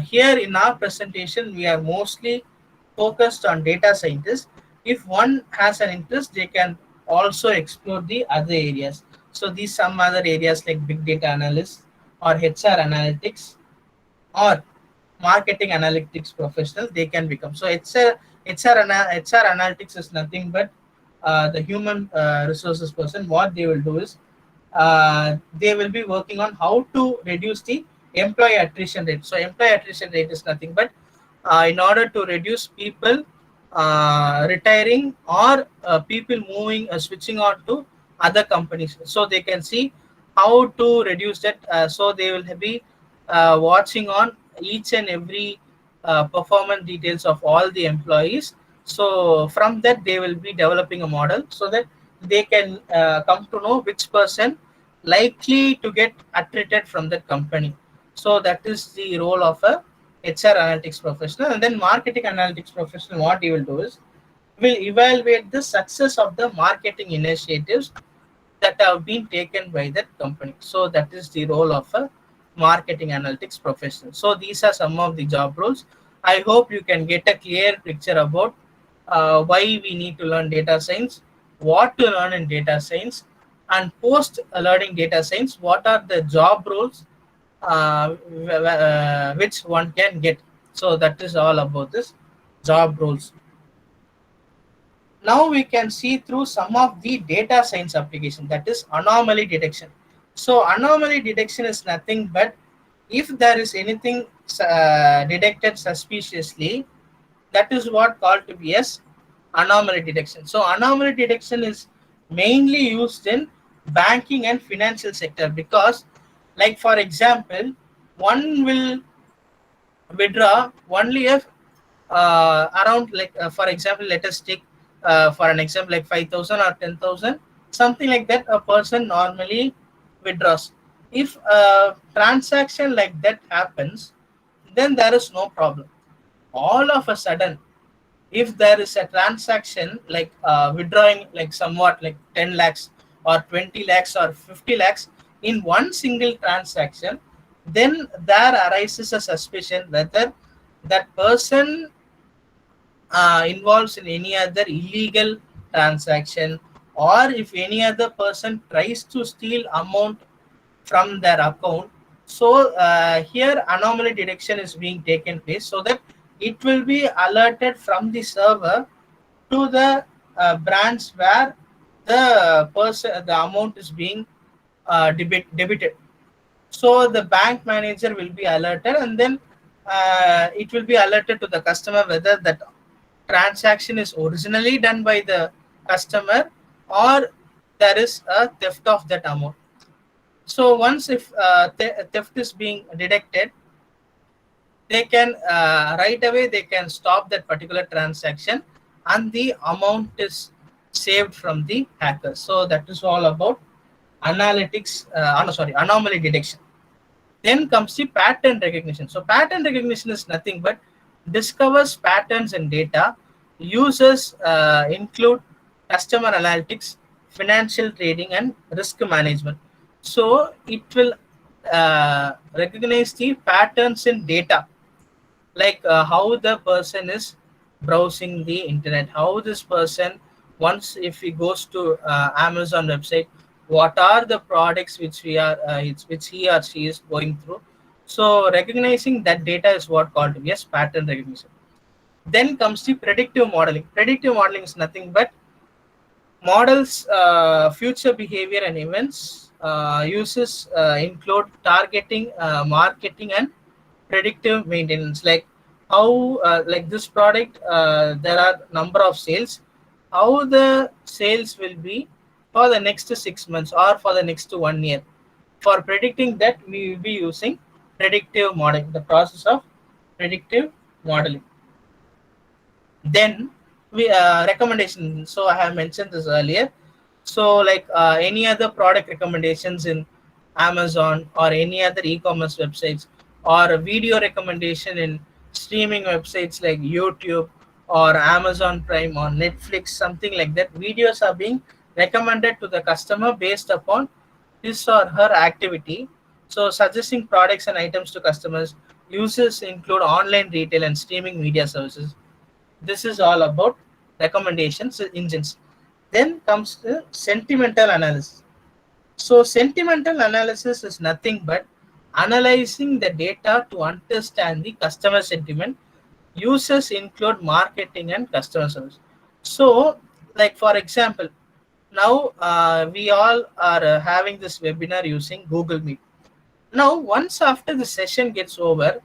Speaker 3: here in our presentation, we are mostly focused on data scientists. If one has an interest, they can also explore the other areas. So these some other areas like big data analysts or HR analytics or marketing analytics professional, they can become. So HR analytics is nothing but the human resources person. What they will do is they will be working on how to reduce the employee attrition rate. So employee attrition rate is nothing but in order to reduce people retiring or people moving switching on to other companies, so they can see how to reduce that. So they will be watching on each and every performance details of all the employees. So from that they will be developing a model so that they can come to know which person likely to get attrited from that company. So that is the role of a HR analytics professional. And then marketing analytics professional, what he will do is will evaluate the success of the marketing initiatives that have been taken by that company. So that is the role of a marketing analytics professional. So these are some of the job roles. I hope you can get a clear picture about why we need to learn data science, what to learn in data science, and post learning data science, what are the job roles which one can get. So that is all about this job roles. Now we can see through some of the data science application, that is anomaly detection. So anomaly detection is nothing but if there is anything detected suspiciously, that is what called to be as anomaly detection. So anomaly detection is mainly used in banking and financial sector, because like for example, one will withdraw only if around like for example, let us take for an example like 5,000 or 10,000, something like that a person normally withdraws. If a transaction like that happens, then there is no problem. All of a sudden, if there is a transaction like withdrawing like somewhat like 10 lakhs or 20 lakhs or 50 lakhs in one single transaction, then there arises a suspicion whether that person involves in any other illegal transaction, or if any other person tries to steal amount from their account. So here anomaly detection is being taken place so that it will be alerted from the server to the branch where the amount is being debited. So the bank manager will be alerted, and then it will be alerted to the customer whether that transaction is originally done by the customer or there is a theft of that amount. So once if theft is being detected, they can right away they can stop that particular transaction and the amount is saved from the hacker. So that is all about analytics, sorry, anomaly detection. Then comes the pattern recognition. So pattern recognition is nothing but discovers patterns in data. Users include customer analytics, financial trading, and risk management. So it will recognize the patterns in data, like how the person is browsing the internet, how this person, once if he goes to Amazon website, what are the products which we are which he or she is going through. So recognizing that data is what called yes pattern recognition. Then comes the predictive modeling. Predictive modeling is nothing but models future behavior and events. Uses include targeting, marketing, and predictive maintenance. Like how, like this product, there are number of sales. How the sales will be for the next 6 months or for the next 1 year. For predicting that, we will be using predictive modeling. The process of predictive modeling. Then we recommendation. So I have mentioned this earlier. So like any other product recommendations in Amazon or any other e-commerce websites, or a video recommendation in streaming websites like YouTube or Amazon Prime or Netflix, something like that, videos are being recommended to the customer based upon his or her activity. So suggesting products and items to customers. Uses include online retail and streaming media services. This is all about recommendations engines. Then comes the sentimental analysis. So sentimental analysis is nothing but analyzing the data to understand the customer sentiment. Uses include marketing and customer service. So like for example, now we all are having this webinar using Google Meet. Now once after the session gets over,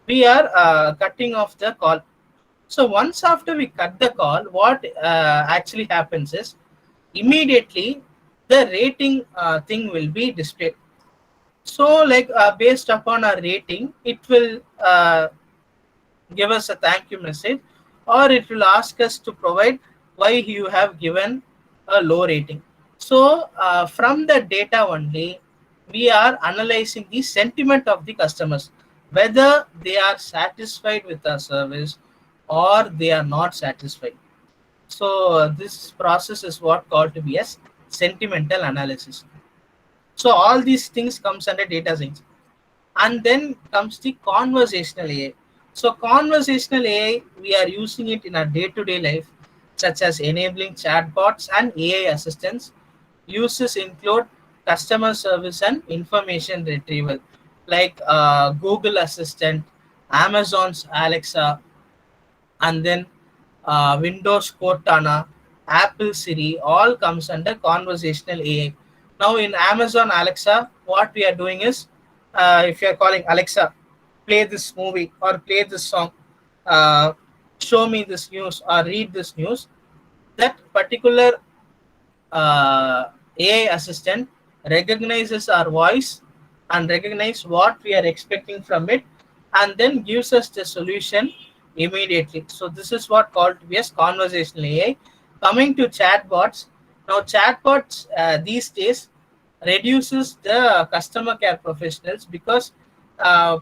Speaker 3: we are cutting off the call. So once after we cut the call, what actually happens is immediately the rating thing will be displayed. So like based upon our rating, it will give us a thank you message, or it will ask us to provide why you have given a low rating. So from the data only, we are analyzing the sentiment of the customers, whether they are satisfied with our service or they are not satisfied. So this process is what called to be as sentimental analysis. So all these things comes under data science. And then comes the conversational AI. So conversational AI, we are using it in our day-to-day life, such as enabling chatbots and AI assistants. Uses include customer service and information retrieval, like Google Assistant, Amazon's Alexa, and then Windows Cortana, Apple Siri, all comes under conversational AI. Now in Amazon Alexa, what we are doing is, if you are calling Alexa, play this movie or play this song, uh, show me this news or read this news, that particular AI assistant recognizes our voice and recognize what we are expecting from it, and then gives us the solution immediately. So this is what called to be as conversational AI. Coming to chatbots, now chatbots these days reduces the customer care professionals, because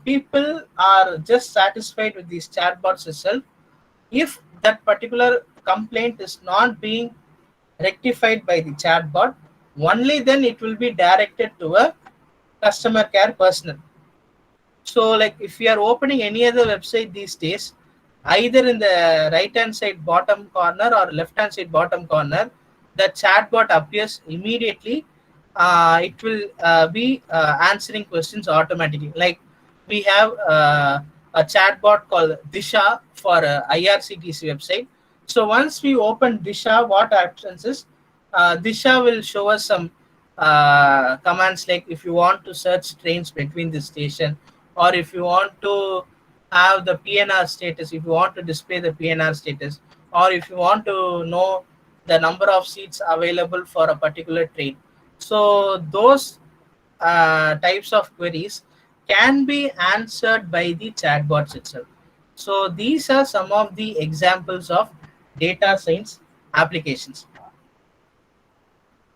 Speaker 3: people are just satisfied with these chatbots itself. If that particular complaint is not being rectified by the chatbot, only then it will be directed to a customer care personnel. So like if we are opening any other website these days, either in the right hand side bottom corner or left hand side bottom corner, the chatbot appears immediately, it will be answering questions automatically. Like we have a chatbot called Disha for IRCTC website. So once we open Disha, what happens is Disha will show us some commands, like if you want to search trains between the station, or if you want to have the PNR status, if you want to display the PNR status, or if you want to know the number of seats available for a particular train. So those types of queries can be answered by the chatbots itself. So these are some of the examples of data science applications.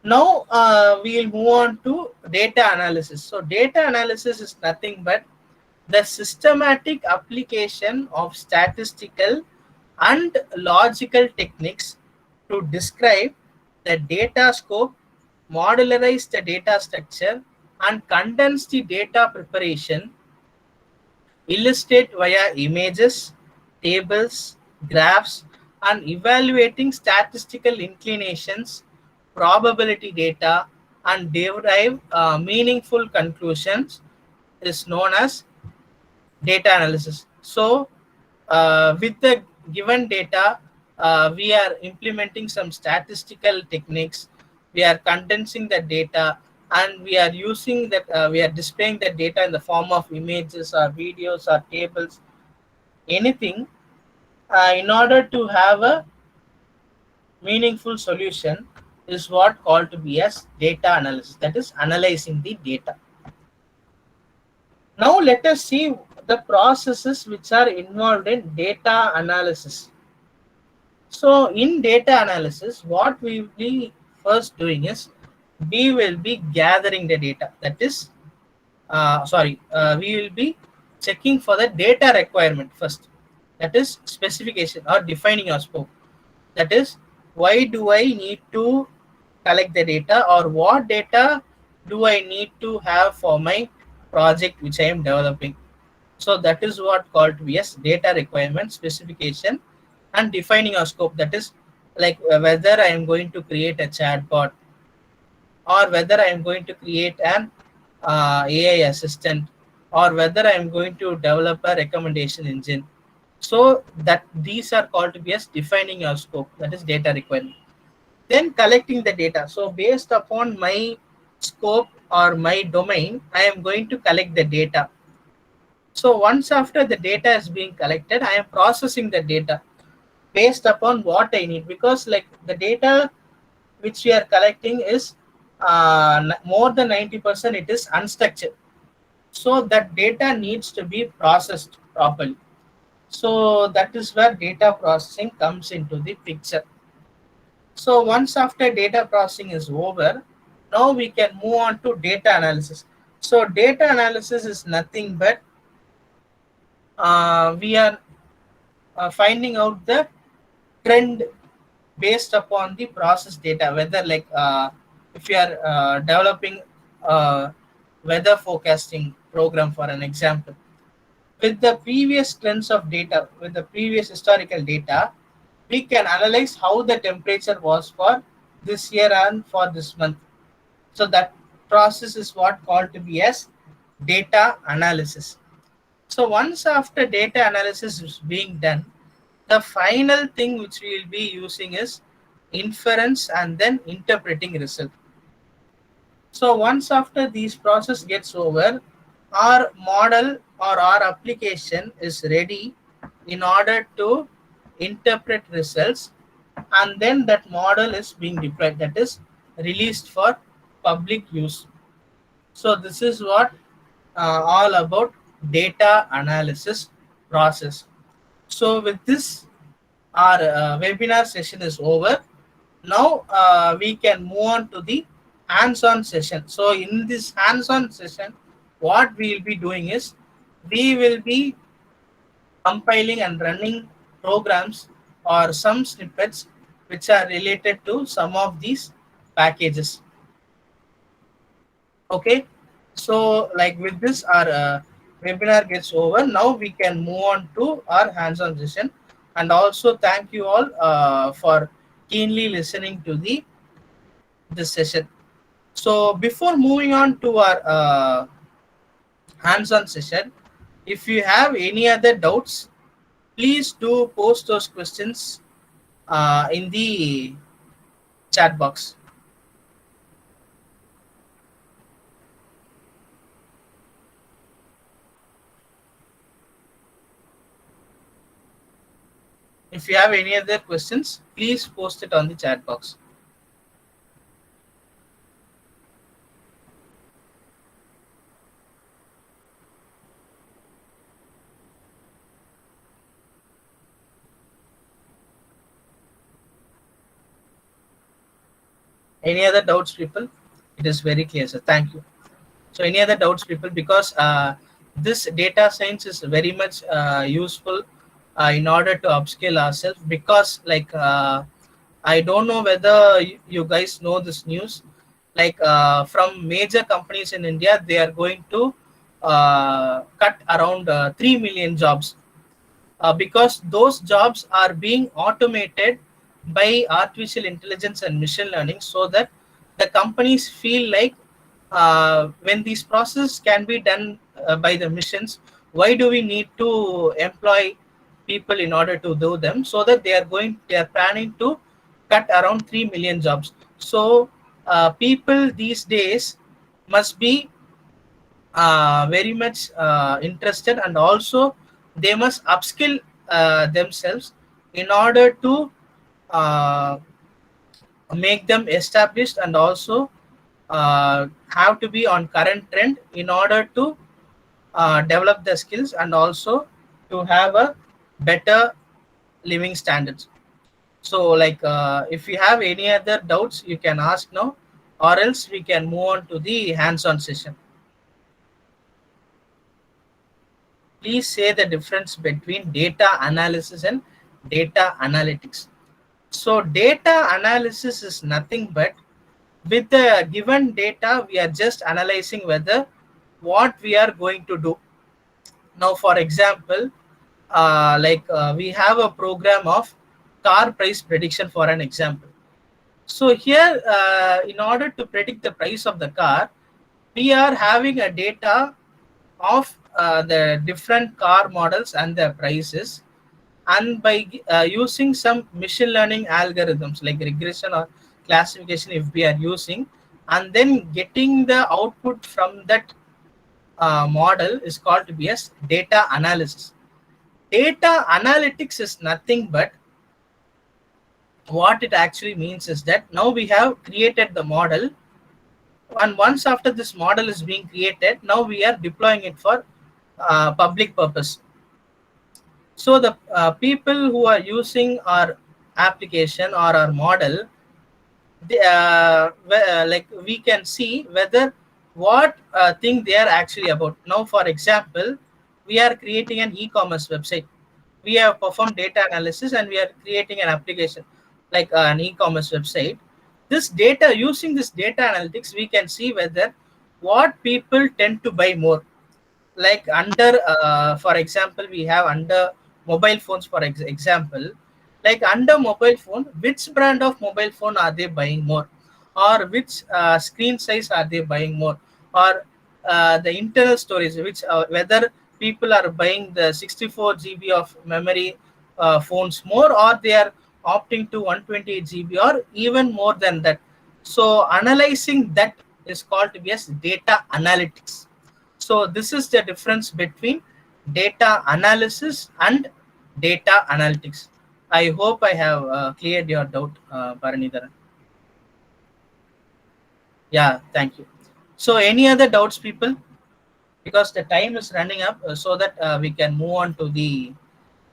Speaker 3: Now we'll move on to data analysis. So data analysis is nothing but the systematic application of statistical and logical techniques to describe the data scope, modularize the data structure, and condense the data preparation, illustrate via images, tables, graphs, and evaluating statistical inclinations, probability data, and derive meaningful conclusions is known as data analysis. So, with the given data, we are implementing some statistical techniques. We are condensing the data, and we are using that. We are displaying the data in the form of images or videos or tables, anything, in order to have a meaningful solution is what called to be as data analysis. That is analyzing the data. Now let us see the processes which are involved in data analysis. So in data analysis, what we will be first doing is we will be gathering the data. That is, we will be checking for the data requirement first. That is specification or defining our scope. That is, why do I need to collect the data, or what data do I need to have for my project which I am developing. So that is what called to be as data requirement, specification, and defining a scope. That is like whether I am going to create a chatbot, or whether I am going to create an AI assistant, or whether I am going to develop a recommendation engine. So that these are called to be as defining your scope. That is data requirement. Then collecting the data. So based upon my scope or my domain, I am going to collect the data. So once after the data is being collected, I am processing the data based upon what I need, because like the data which we are collecting is more than 90% it is unstructured. So that data needs to be processed properly. So that is where data processing comes into the picture. So once after data processing is over, now we can move on to data analysis. So data analysis is nothing but we are finding out the trend based upon the process data, whether like if you are developing a weather forecasting program for an example, with the previous trends of data, with the previous historical data, we can analyze how the temperature was for this year and for this month. So that process is what called to be as data analysis. So once after data analysis is being done, the final thing which we will be using is inference and then interpreting result. So once after these process gets over, our model or our application is ready in order to interpret results, and then that model is being deployed, that is released for public use. So this is what all about data analysis process. So with this, our webinar session is over. Now we can move on to the hands-on session. So in this hands-on session, what we will be doing is we will be compiling and running programs or some snippets which are related to some of these packages. Okay, so like with this, our webinar gets over. Now we can move on to our hands-on session, and also thank you all for keenly listening to the this session. So before moving on to our hands-on session, if you have any other doubts, please do post those questions in the chat box. If you have any other questions, please post it on the chat box. Any other doubts, people? It is very clear, sir. Thank you. So any other doubts, people? Because this data science is very much useful in order to upskill ourselves. Because like I don't know whether you guys know this news. Like from major companies in India, they are going to cut around 3 million jobs because those jobs are being automated by artificial intelligence and machine learning, so that the companies feel like when these processes can be done by the machines, why do we need to employ people in order to do them? So that they are planning to cut around 3 million jobs. So people these days must be very much interested, and also they must upskill themselves in order to uh, make them established, and also have to be on current trend in order to develop the skills, and also to have a better living standards. So like if you have any other doubts, you can ask now, or else we can move on to the hands-on session. Please say the difference between data analysis and data analytics. So data analysis is nothing but, with the given data, we are just analyzing whether what we are going to do. Now, for example, we have a program of car price prediction, for an example. So here, in order to predict the price of the car, we are having a data of the different car models and their prices, and by using some machine learning algorithms like regression or classification, if we are using, and then getting the output from that model, is called to be as data analysis. Data analytics is nothing but, what it actually means is that now we have created the model, and once after this model is being created, now we are deploying it for public purpose. So the people who are using our application or our model, like we can see whether what thing they are actually about. Now, for example, we are creating an e-commerce website. We have performed data analysis and we are creating an application like an e-commerce website. This data, using this data analytics, we can see whether what people tend to buy more, like under for example, we have under mobile phones, for example, like under mobile phone, which brand of mobile phone are they buying more, or which screen size are they buying more, or the internal storage, which whether people are buying the 64 GB of memory phones more, or they are opting to 128 GB or even more than that. So analyzing that is called to be as data analytics. So this is the difference between data analysis and data analytics. I hope I have cleared your doubt, Paranidharan. Yeah, thank you. So any other doubts, people? Because the time is running up, so that we can move on to the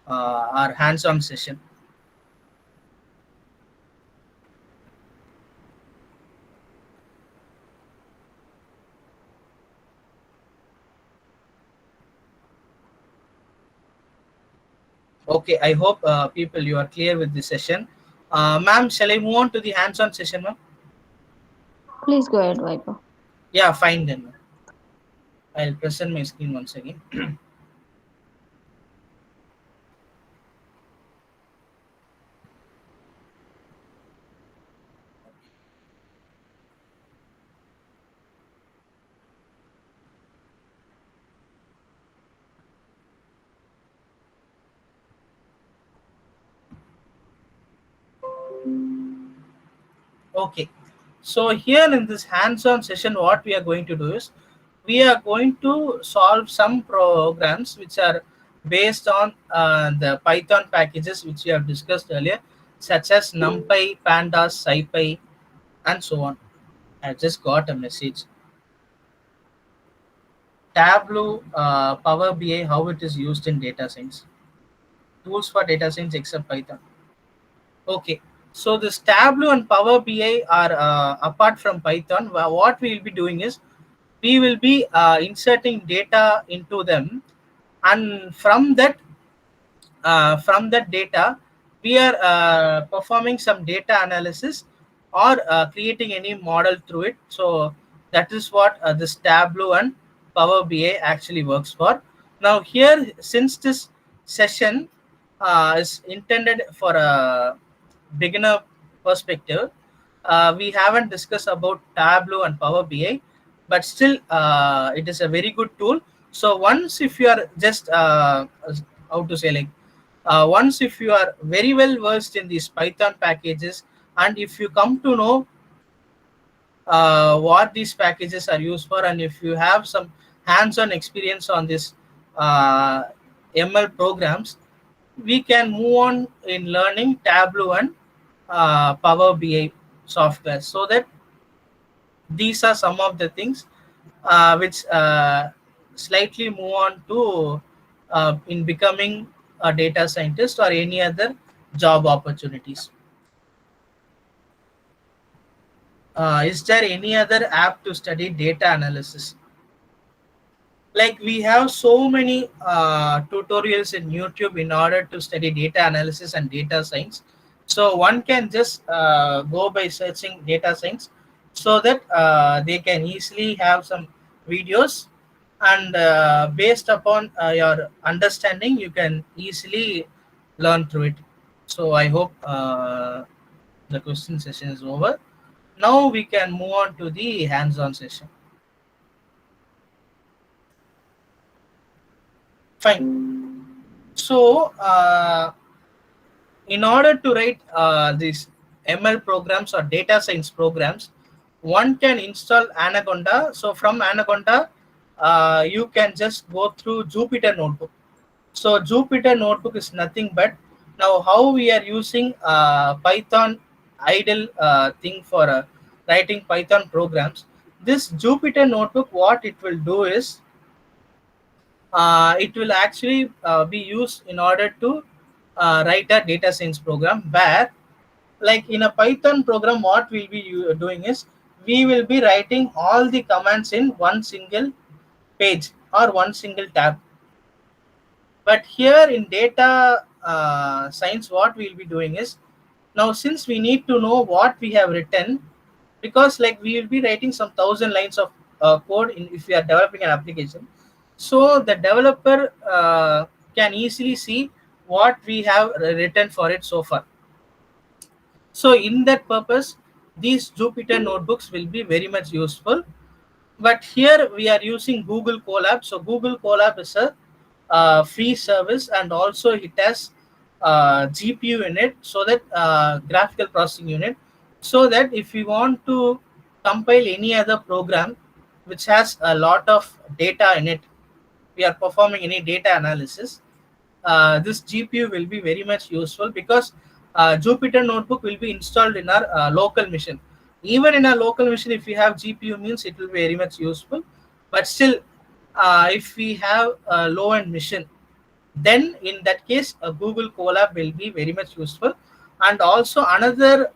Speaker 3: our hands-on session. Okay, I hope people, you are clear with the session. Ma'am, shall I move on to the hands-on session, ma'am?
Speaker 2: Please go ahead, Vaibhav.
Speaker 3: Yeah, fine then, ma'am. I'll present my screen once again. Okay, so here in this hands-on session, what we are going to do is we are going to solve some programs which are based on the Python packages which we have discussed earlier, such as NumPy, Pandas, SciPy, and so on. I just got a message. Tableau, Power BI, how it is used in data science. Tools for data science except Python. Okay, so this Tableau and Power BI are apart from Python. What we will be doing is we will be inserting data into them, and from that data we are performing some data analysis or creating any model through it. So that is what this Tableau and Power BI actually works for. Now here, since this session is intended for a beginner perspective, we haven't discussed about Tableau and Power BI, but still it is a very good tool. So once if you are just how to say, like, once if you are very well versed in these Python packages, and if you come to know what these packages are used for, and if you have some hands-on experience on this uh, ML programs, we can move on in learning Tableau and Power BI software. So that these are some of the things which slightly move on to in becoming a data scientist or any other job opportunities. Is there any other app to study data analysis? Like, we have so many tutorials in YouTube in order to study data analysis and data science. So one can just go by searching data science, so that they can easily have some videos, and based upon your understanding you can easily learn through it. So I hope the question session is over. Now we can move on to the hands-on session. Fine. So in order to write these ML programs or data science programs, one can install Anaconda. So from Anaconda, you can just go through Jupyter Notebook. So Jupyter Notebook is nothing but, now how we are using Python idle thing for writing Python programs. This Jupyter Notebook, what it will do is it will actually be used in order to write a data science program, where, like in a Python program, what we'll be doing is we will be writing all the commands in one single page or one single tab. But here in data science, what we'll be doing is, now since we need to know what we have written, because like we will be writing some 1,000 lines of code if we are developing an application, so the developer can easily see what we have written for it so far. So in that purpose, these Jupyter notebooks will be very much useful. But here we are using Google Colab. So Google Colab is a free service, and also it has GPU in it, so that graphical processing unit, so that if we want to compile any other program which has a lot of data in it, we are performing any data analysis, this GPU will be very much useful, because Jupyter Notebook will be installed in our local machine. Even in a local machine, if we have GPU, means it will be very much useful. But still, if we have a low-end machine, then in that case, a Google Colab will be very much useful. And also another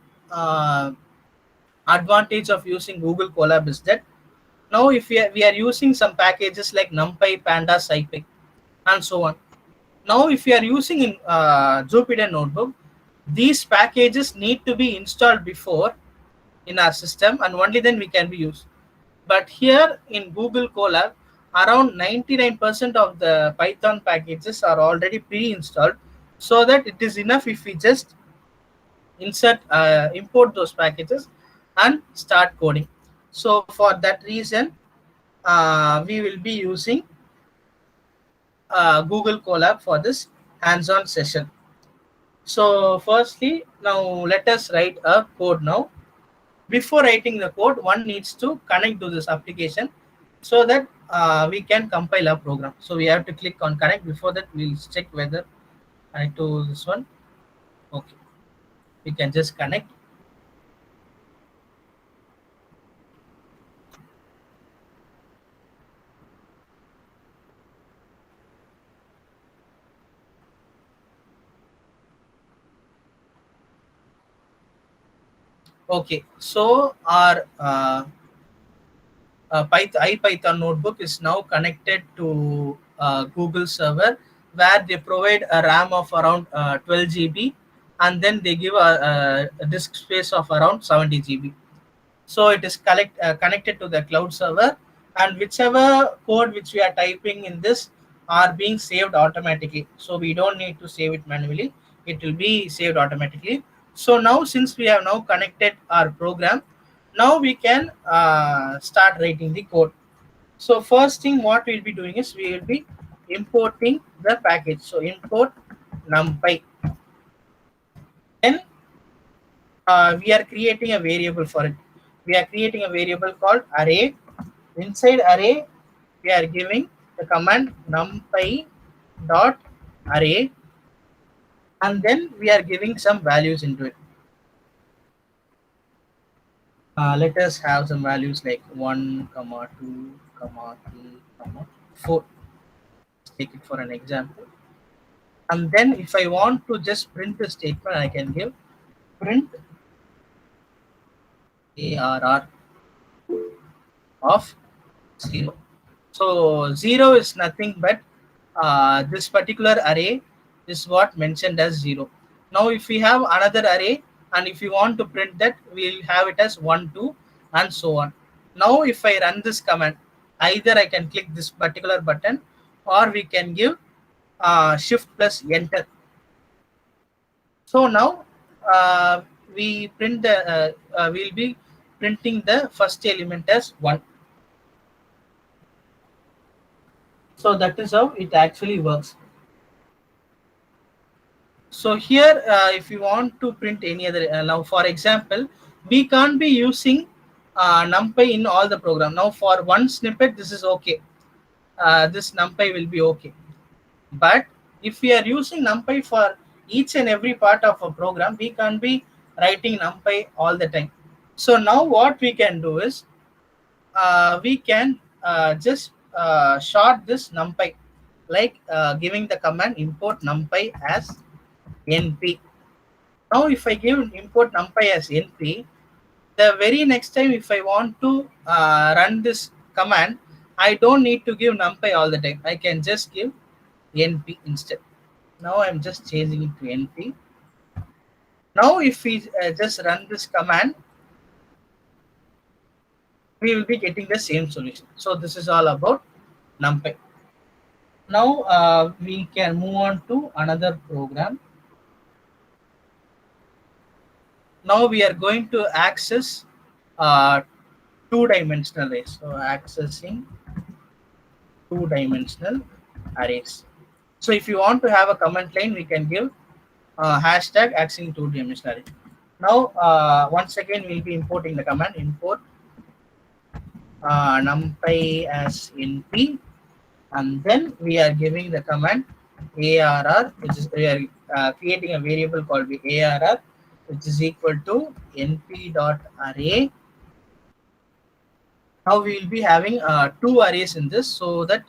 Speaker 3: advantage of using Google Colab is that, now if we are using some packages like NumPy, Pandas, SciPy, and so on. Now if you are using in Jupyter Notebook, these packages need to be installed before in our system, and only then we can be used. But here in Google Colab, around 99% of the Python packages are already pre-installed, so that it is enough if we just import those packages and start coding. So for that reason, we will be using Google Colab for this hands-on session. So firstly, now let us write a code now. before writing the code, one needs to connect to this application so that we can compile a program. So we have to click on connect. Before that, we'll check whether connect to this one. Okay, we can just connect. Okay, so our IPython notebook is now connected to Google server, where they provide a RAM of around 12 GB, and then they give a disk space of around 70 GB. So it is connected to the cloud server, and whichever code which we are typing in this are being saved automatically. So we don't need to save it manually; it will be saved automatically. So now, since we have now connected our program, now we can start writing the code. So first thing what we'll be doing is we will be importing the package. So import numpy. Then we are creating a variable for it. We are creating a variable called array. Inside array, we are giving the command numpy dot array, and then we are giving some values into it. Let us have some values like 1, 2, 3, 4. Let's take it for an example. And then if I want to just print the statement, I can give print ARR of 0. So 0 is nothing but this particular array is what mentioned as 0. Now if we have another array, and if you want to print that, we'll have it as 1, 2, and so on. Now if I run this command, either I can click this particular button, or we can give shift plus enter. So now we print the we'll be printing the first element as 1. So that is how it actually works. So here, if you want to print any other, now for example, we can't be using numpy in all the program. Now for one snippet, this is okay. This numpy will be okay. But if we are using numpy for each and every part of a program, we can't be writing numpy all the time. So now what we can do is we can just short this numpy, like giving the command import numpy as np. Now if I give import numpy as np, the very next time if I want to run this command, I don't need to give numpy all the time. I can just give np instead. Now I'm just changing it to np. Now if we just run this command, we will be getting the same solution. So this is all about numpy. Now we can move on to another program. Now we are going to access two-dimensional arrays. So accessing two-dimensional arrays. So if you want to have a command line, we can give hashtag accessing two-dimensional array. Now once again we'll be importing the command import numpy as np, and then we are giving the command arr, which is we are creating a variable called arr, which is equal to np.array. Now we will be having two arrays in this, so that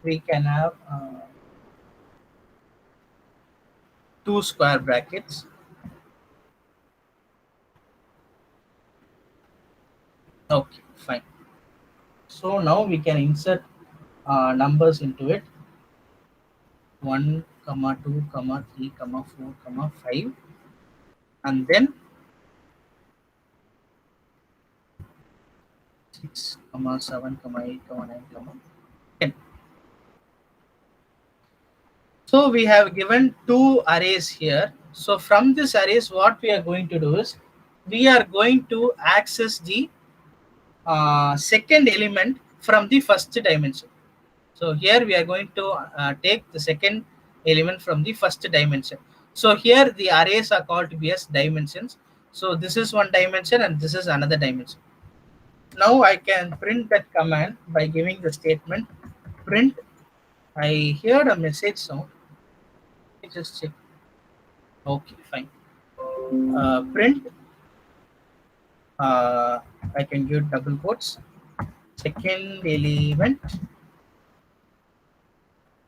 Speaker 3: we can have two square brackets. Okay, fine. So now we can insert numbers into it. 1, 2, 3, 4, 5, and then 6, 7, 8, 9, 10. So we have given two arrays here. So from this arrays, what we are going to do is we are going to access the second element from the first dimension. So here we are going to take the second element from the first dimension. So here the arrays are called to be as dimensions. So this is one dimension and this is another dimension. Now I can print that command by giving the statement print. I heard a message sound. Let me just check. Okay, fine. Print. I can give double quotes. Second element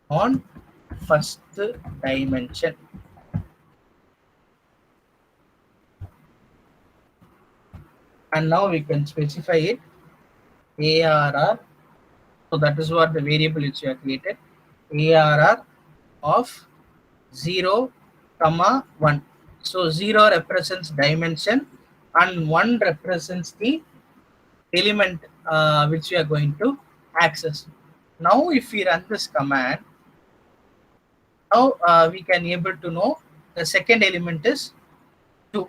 Speaker 3: on first dimension. And now we can specify it ARR. So that is what the variable which we have created. ARR of 0, comma 1. So 0 represents dimension and 1 represents the element which we are going to access. Now if we run this command, now we can able to know the second element is 2.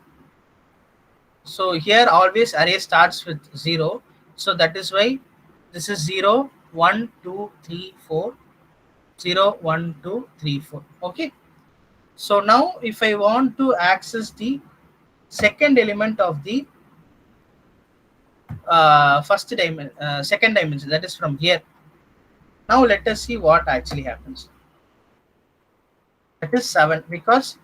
Speaker 3: So here always array starts with 0. So that is why this is 0, 1, 2, 3, 4, 0, 1, 2, 3, 4. Okay. So now if I want to access the second element of the second dimension, that is from here. Now let us see what actually happens. That is 7, because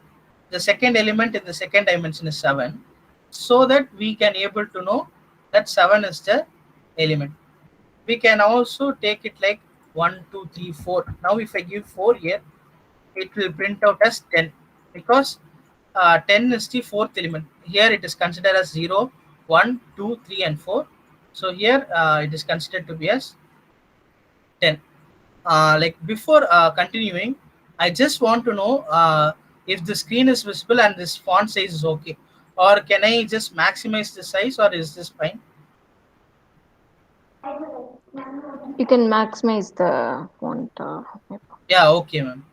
Speaker 3: the second element in the second dimension is 7, so that we can able to know that 7 is the element. We can also take it like 1, 2, 3, 4. Now if I give 4 here, it will print out as 10, because 10 is the fourth element. Here it is considered as 0, 1, 2, 3 and 4. So here it is considered to be as 10. Like before continuing, I just want to know if the screen is visible and this font size is okay, or can I just maximize the size, or is this fine?
Speaker 2: You can maximize the font.
Speaker 3: Yeah, okay, ma'am.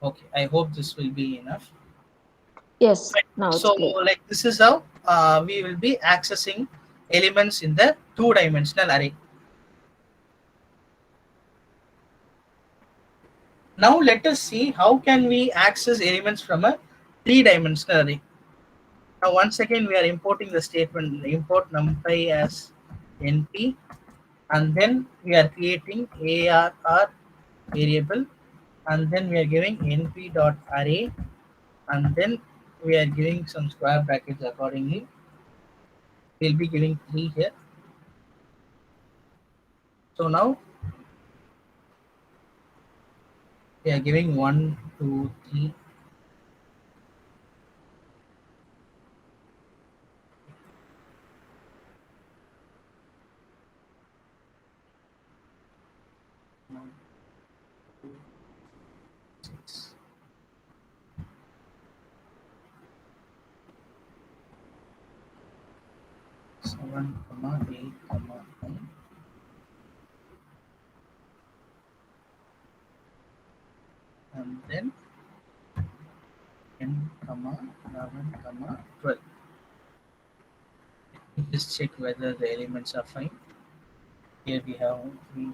Speaker 3: Okay, I hope this will be enough.
Speaker 2: Yes,
Speaker 3: Right.
Speaker 2: now it's
Speaker 3: So
Speaker 2: clear.
Speaker 3: like this is how we will be accessing elements in the two-dimensional array. Now let us see how can we access elements from a three-dimensional array. Now once again we are importing the statement import numpy as np, and then we are creating arr variable, and then we are giving np.array, and then we are giving some square brackets accordingly. We'll be giving 3 here. So now we are giving 1, 2, 3. Six. 7, 8, 9. And then 10, 11, 12. Just check whether the elements are fine. Here we have 3, 3.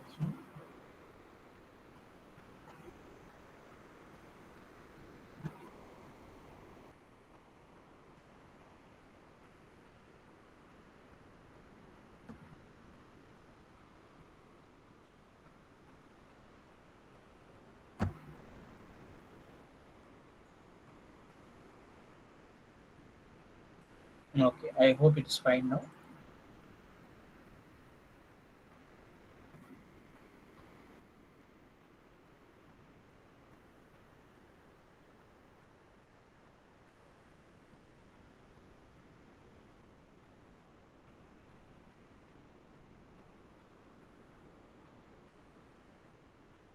Speaker 3: Okay, I hope it's fine now.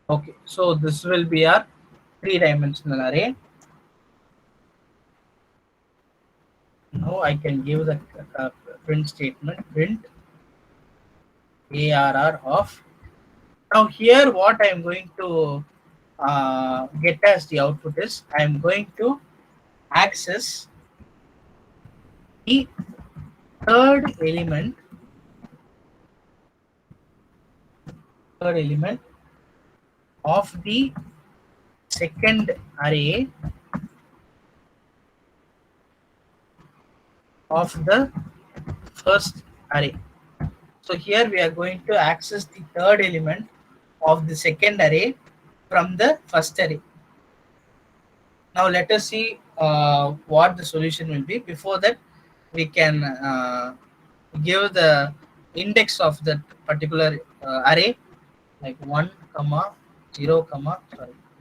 Speaker 3: Okay, so this will be our three-dimensional array. Now I can give the print statement print arr of. Now here what I am going to get as the output is I am going to access the third element of the second array of the first array. So here we are going to access the third element of the second array from the first array. Now let us see what the solution will be. Before that, we can give the index of that particular array, like 1 comma 0 comma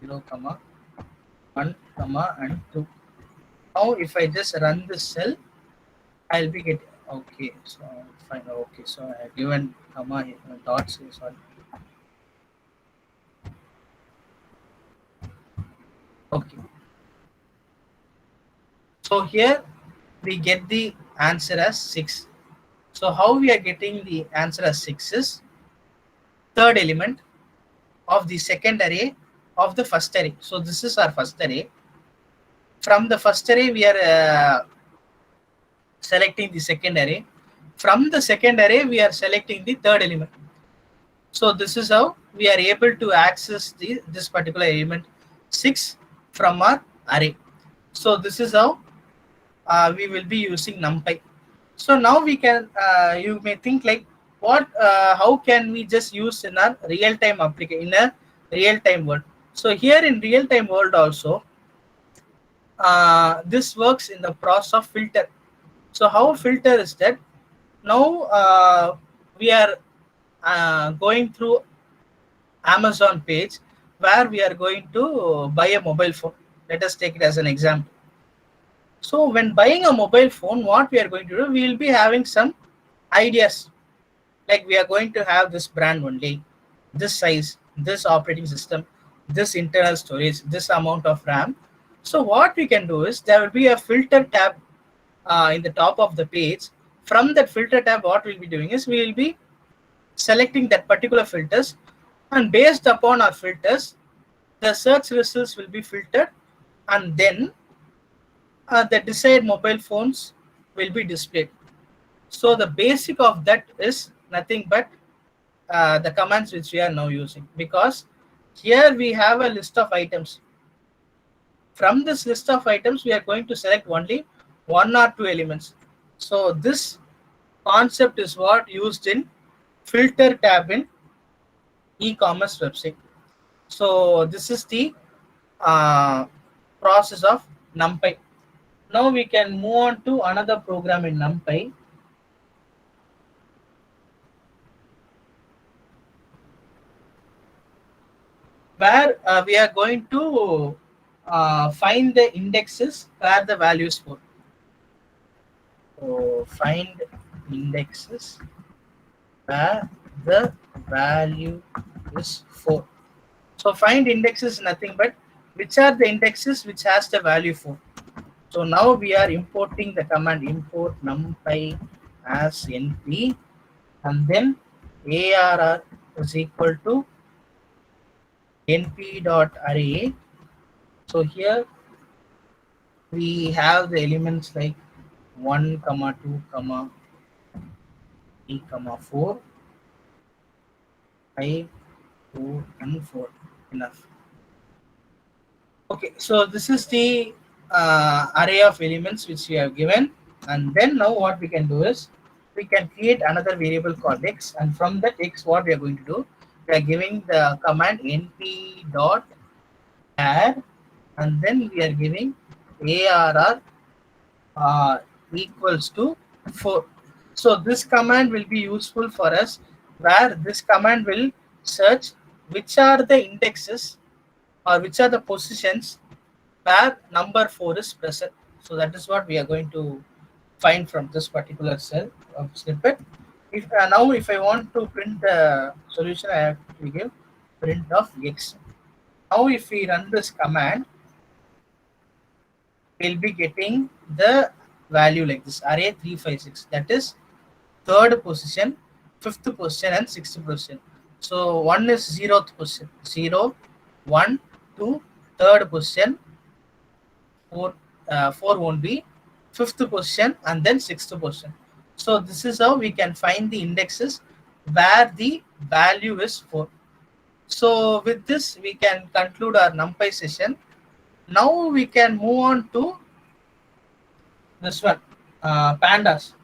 Speaker 3: 0 comma 1 comma and 2. Now if I just run this cell, I'll be getting, okay, so fine, okay, so I have given comma dots, sorry. Okay. So here we get the answer as 6. So how we are getting the answer as 6 is third element of the second array of the first array. So this is our first array. From the first array we are selecting the second array. From the second array we are selecting the third element. So this is how we are able to access this particular element 6 from our array. So this is how we will be using NumPy. So now we can, you may think like, what? How can we just use in a real-time application, in a real-time world? So here in real-time world also, this works in the process of filter. So how filter is that? Now we are going through Amazon page where we are going to buy a mobile phone. Let us take it as an example. So when buying a mobile phone, what we are going to do, we will be having some ideas. Like we are going to have this brand only, this size, this operating system, this internal storage, this amount of RAM. So what we can do is there will be a filter tab in the top of the page. From that filter tab, what we'll be doing is we will be selecting that particular filters, and based upon our filters, the search results will be filtered, and then the desired mobile phones will be displayed. So the basic of that is nothing but the commands which we are now using, because here we have a list of items. From this list of items, we are going to select only 1 or 2 elements. So this concept is what used in filter tab in e-commerce website. So this is the process of NumPy. Now we can move on to another program in NumPy. Where we are going to find the indexes where the value is 4. So find indexes where the value is 4. So find indexes is nothing but which are the indexes which has the value 4. So now we are importing the command import NumPy as np, and then arr is equal to np.array. So here we have the elements like 1, 2, 3, 4, 5, 4, and 4. Enough. Okay, so this is the array of elements which we have given, and then now what we can do is we can create another variable called x, and from that x what we are going to do, we are giving the command np.add, and then we are giving arr equals to 4. So this command will be useful for us, where this command will search which are the indexes or which are the positions where number 4 is present. So that is what we are going to find from this particular cell of snippet. If now if I want to print the solution, I have to give print of x. Now if we run this command, we'll be getting the value like this, array 356, that is third position, fifth position, and sixth position. So 1 is 0th position, 0, 1, 2, third position, 4 won't be, fifth position, and then sixth position. So this is how we can find the indexes where the value is 4. So with this we can conclude our NumPy session. Now we can move on to this one, pandas.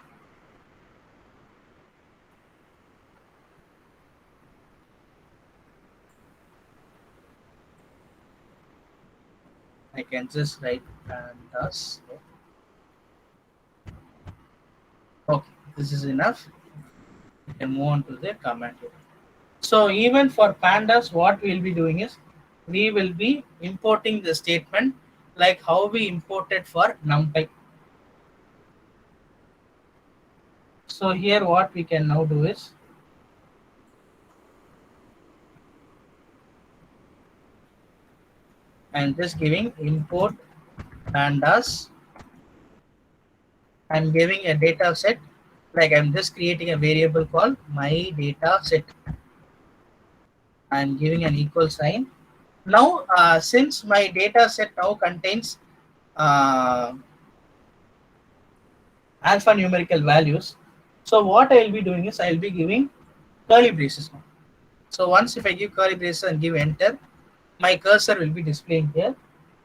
Speaker 3: I can just write pandas. Okay, this is enough. We can move on to the command here. So even for pandas, what we'll be doing is we will be importing the statement like how we imported for numpy. So here what we can now do is I'm just giving import pandas. I'm giving a data set, like I'm just creating a variable called my data set. I'm giving an equal sign. Now, since my data set now contains uh, alphanumerical values, so what I will be doing is I will be giving curly braces now. So once if I give curly braces and give enter, my cursor will be displaying here.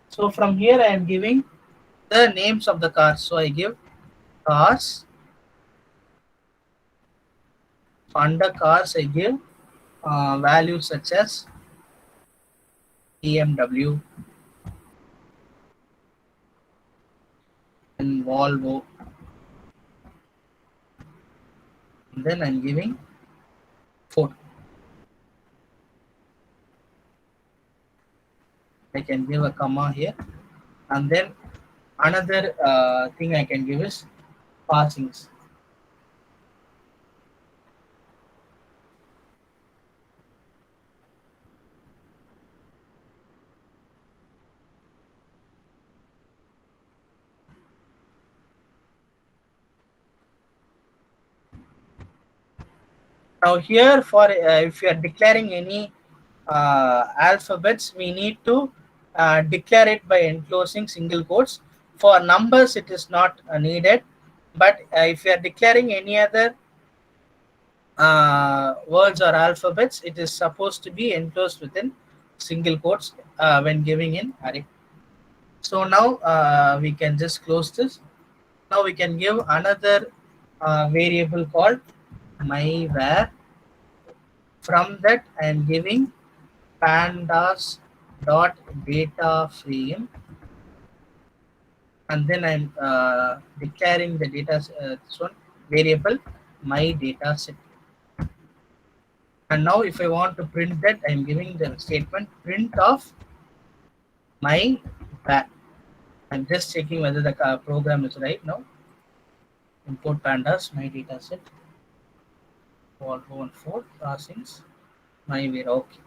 Speaker 3: So from here I am giving the names of the cars. So I give cars. Under cars I give values such as BMW and Volvo. And then I'm giving Ford. I can give a comma here, and then another thing I can give is passings. Now here for if you are declaring any alphabets, we need to declare it by enclosing single quotes. For numbers, it is not needed, but if you are declaring any other words or alphabets, it is supposed to be enclosed within single quotes when giving in array. So now we can just close this. Now we can give another variable called my var. From that, I am giving pandas dot data frame, and then I'm declaring the data this one variable my data set. And now if I want to print that, I'm giving the statement print of my var. I'm just checking whether the program is right now. Import pandas my data set. Volvo and Ford passings my var. Okay.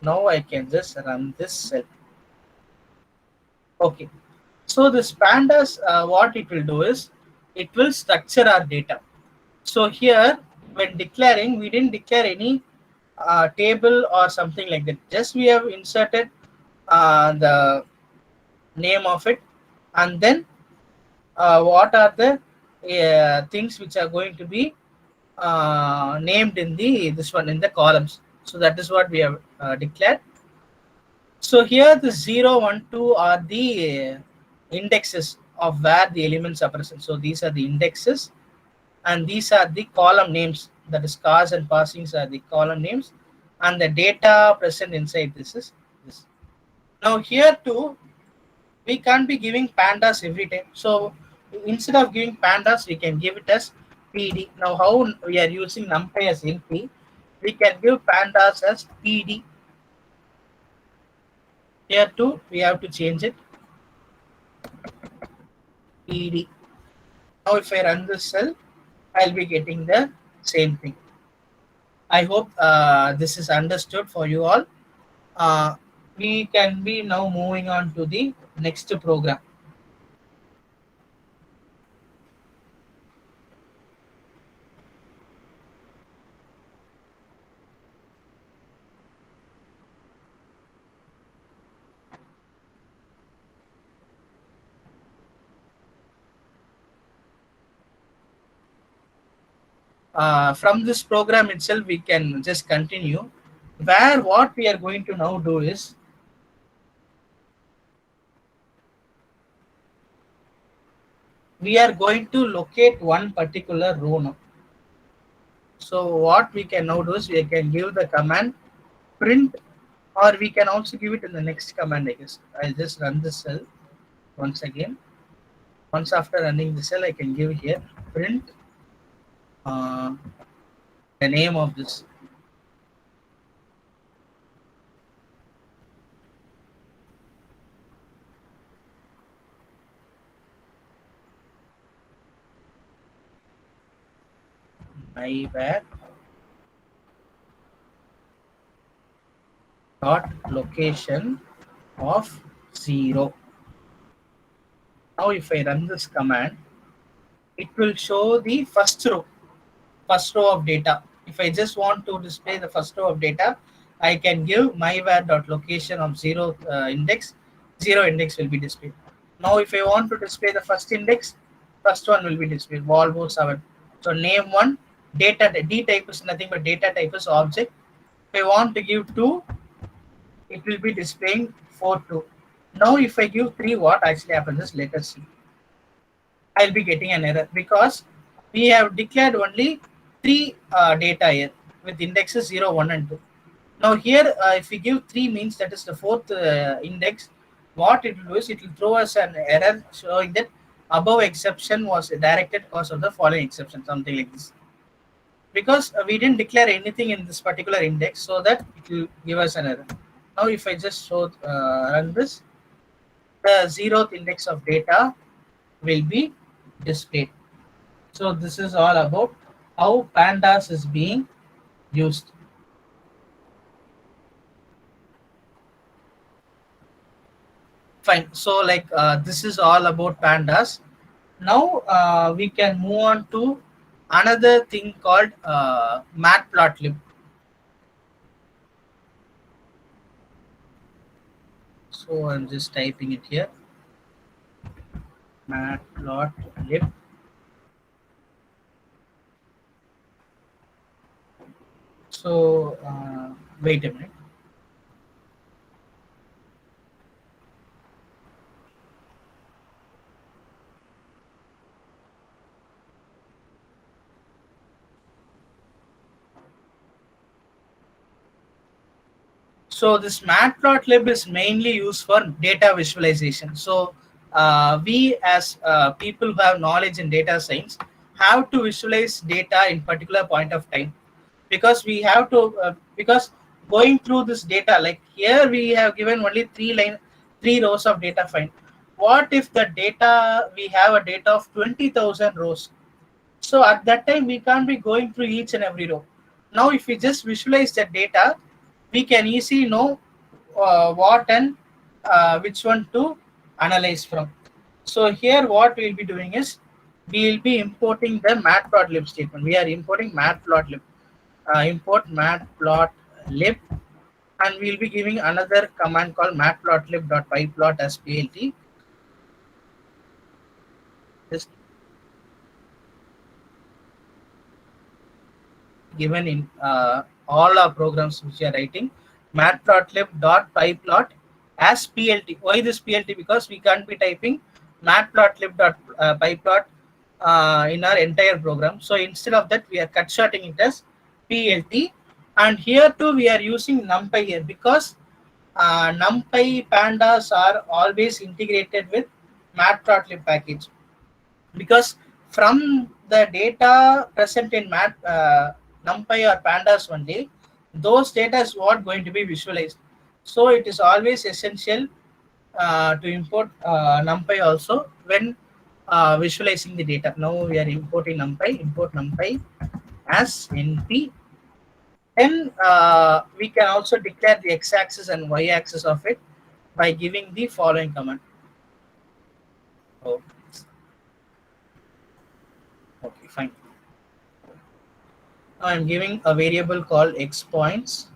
Speaker 3: Now I can just run this cell. Okay. So this pandas, what it will do is it will structure our data. So here, when declaring, we didn't declare any table or something like that. Just we have inserted the name of it, and then what are the things which are going to be named in the this one in the columns. So that is what we have declared. So here the 0, 1, 2 are the indexes of where the elements are present. So these are the indexes, and these are the column names. That is cars and passings are the column names, and the data present inside this is this. Now here too, we can't be giving pandas every time. So instead of giving pandas, we can give it as PD. Now how we are using numpy as NP, we can give pandas as PD. Here too, we have to change it. PD. Now if I run this cell, I'll be getting the same thing. I hope this is understood for you all. We can be now moving on to the next program. From this program itself, we can just continue. Where what we are going to now do is we are going to locate one particular row now. So what we can now do is we can give the command print, or we can also give it in the next command, I guess. I'll just run this cell once again. Once after running the cell, I can give here print the name of this. Vaibahv dot location of 0. Now if I run this command, it will show the first row of data. If I just want to display the first row of data, I can give myvar.location of 0 index. 0 index will be displayed. Now if I want to display the first index, first one will be displayed, Volvo 7. So name 1, data, D type is nothing but data type is object. If I want to give 2, it will be displaying 4.2. Now if I give 3, what actually happens is, let us see. I'll be getting an error because we have declared only 3 data here with indexes 0, 1 and 2. Now here if we give 3 means that is the 4th index, what it will do is it will throw us an error showing that above exception was directed because of the following exception, something like this. Because we didn't declare anything in this particular index, so that it will give us an error. Now if I just show run this, the 0th index of data will be displayed. So this is all about how pandas is being used. Fine. So like this is all about pandas. Now we can move on to another thing called matplotlib. So I'm just typing it here. Matplotlib. So wait a minute. So this matplotlib is mainly used for data visualization. So we as people who have knowledge in data science have to visualize data in particular point of time, because we have to because going through this data, like here we have given only 3 rows of data. Fine. What if the data, we have a data of 20,000 rows? So at that time we can't be going through each and every row. Now if we just visualize the data, we can easily know what and which one to analyze from. So here what we'll be doing is we will be importing the matplotlib statement. We are importing matplotlib. Import matplotlib, and we'll be giving another command called matplotlib.pyplot as plt. Just given in all our programs which we are writing, matplotlib.pyplot as plt. Why this plt? Because we can't be typing matplotlib.pyplot in our entire program. So instead of that, we are cut shorting it as plt. And here too we are using numpy here, because numpy pandas are always integrated with matplotlib package, because from the data present in numpy or pandas only, those data is what going to be visualized. So it is always essential to import numpy also when visualizing the data. Now we are importing numpy. Import numpy as np. Then we can also declare the x-axis and y-axis of it by giving the following command. Oh. Okay, fine. Now I'm giving a variable called x points.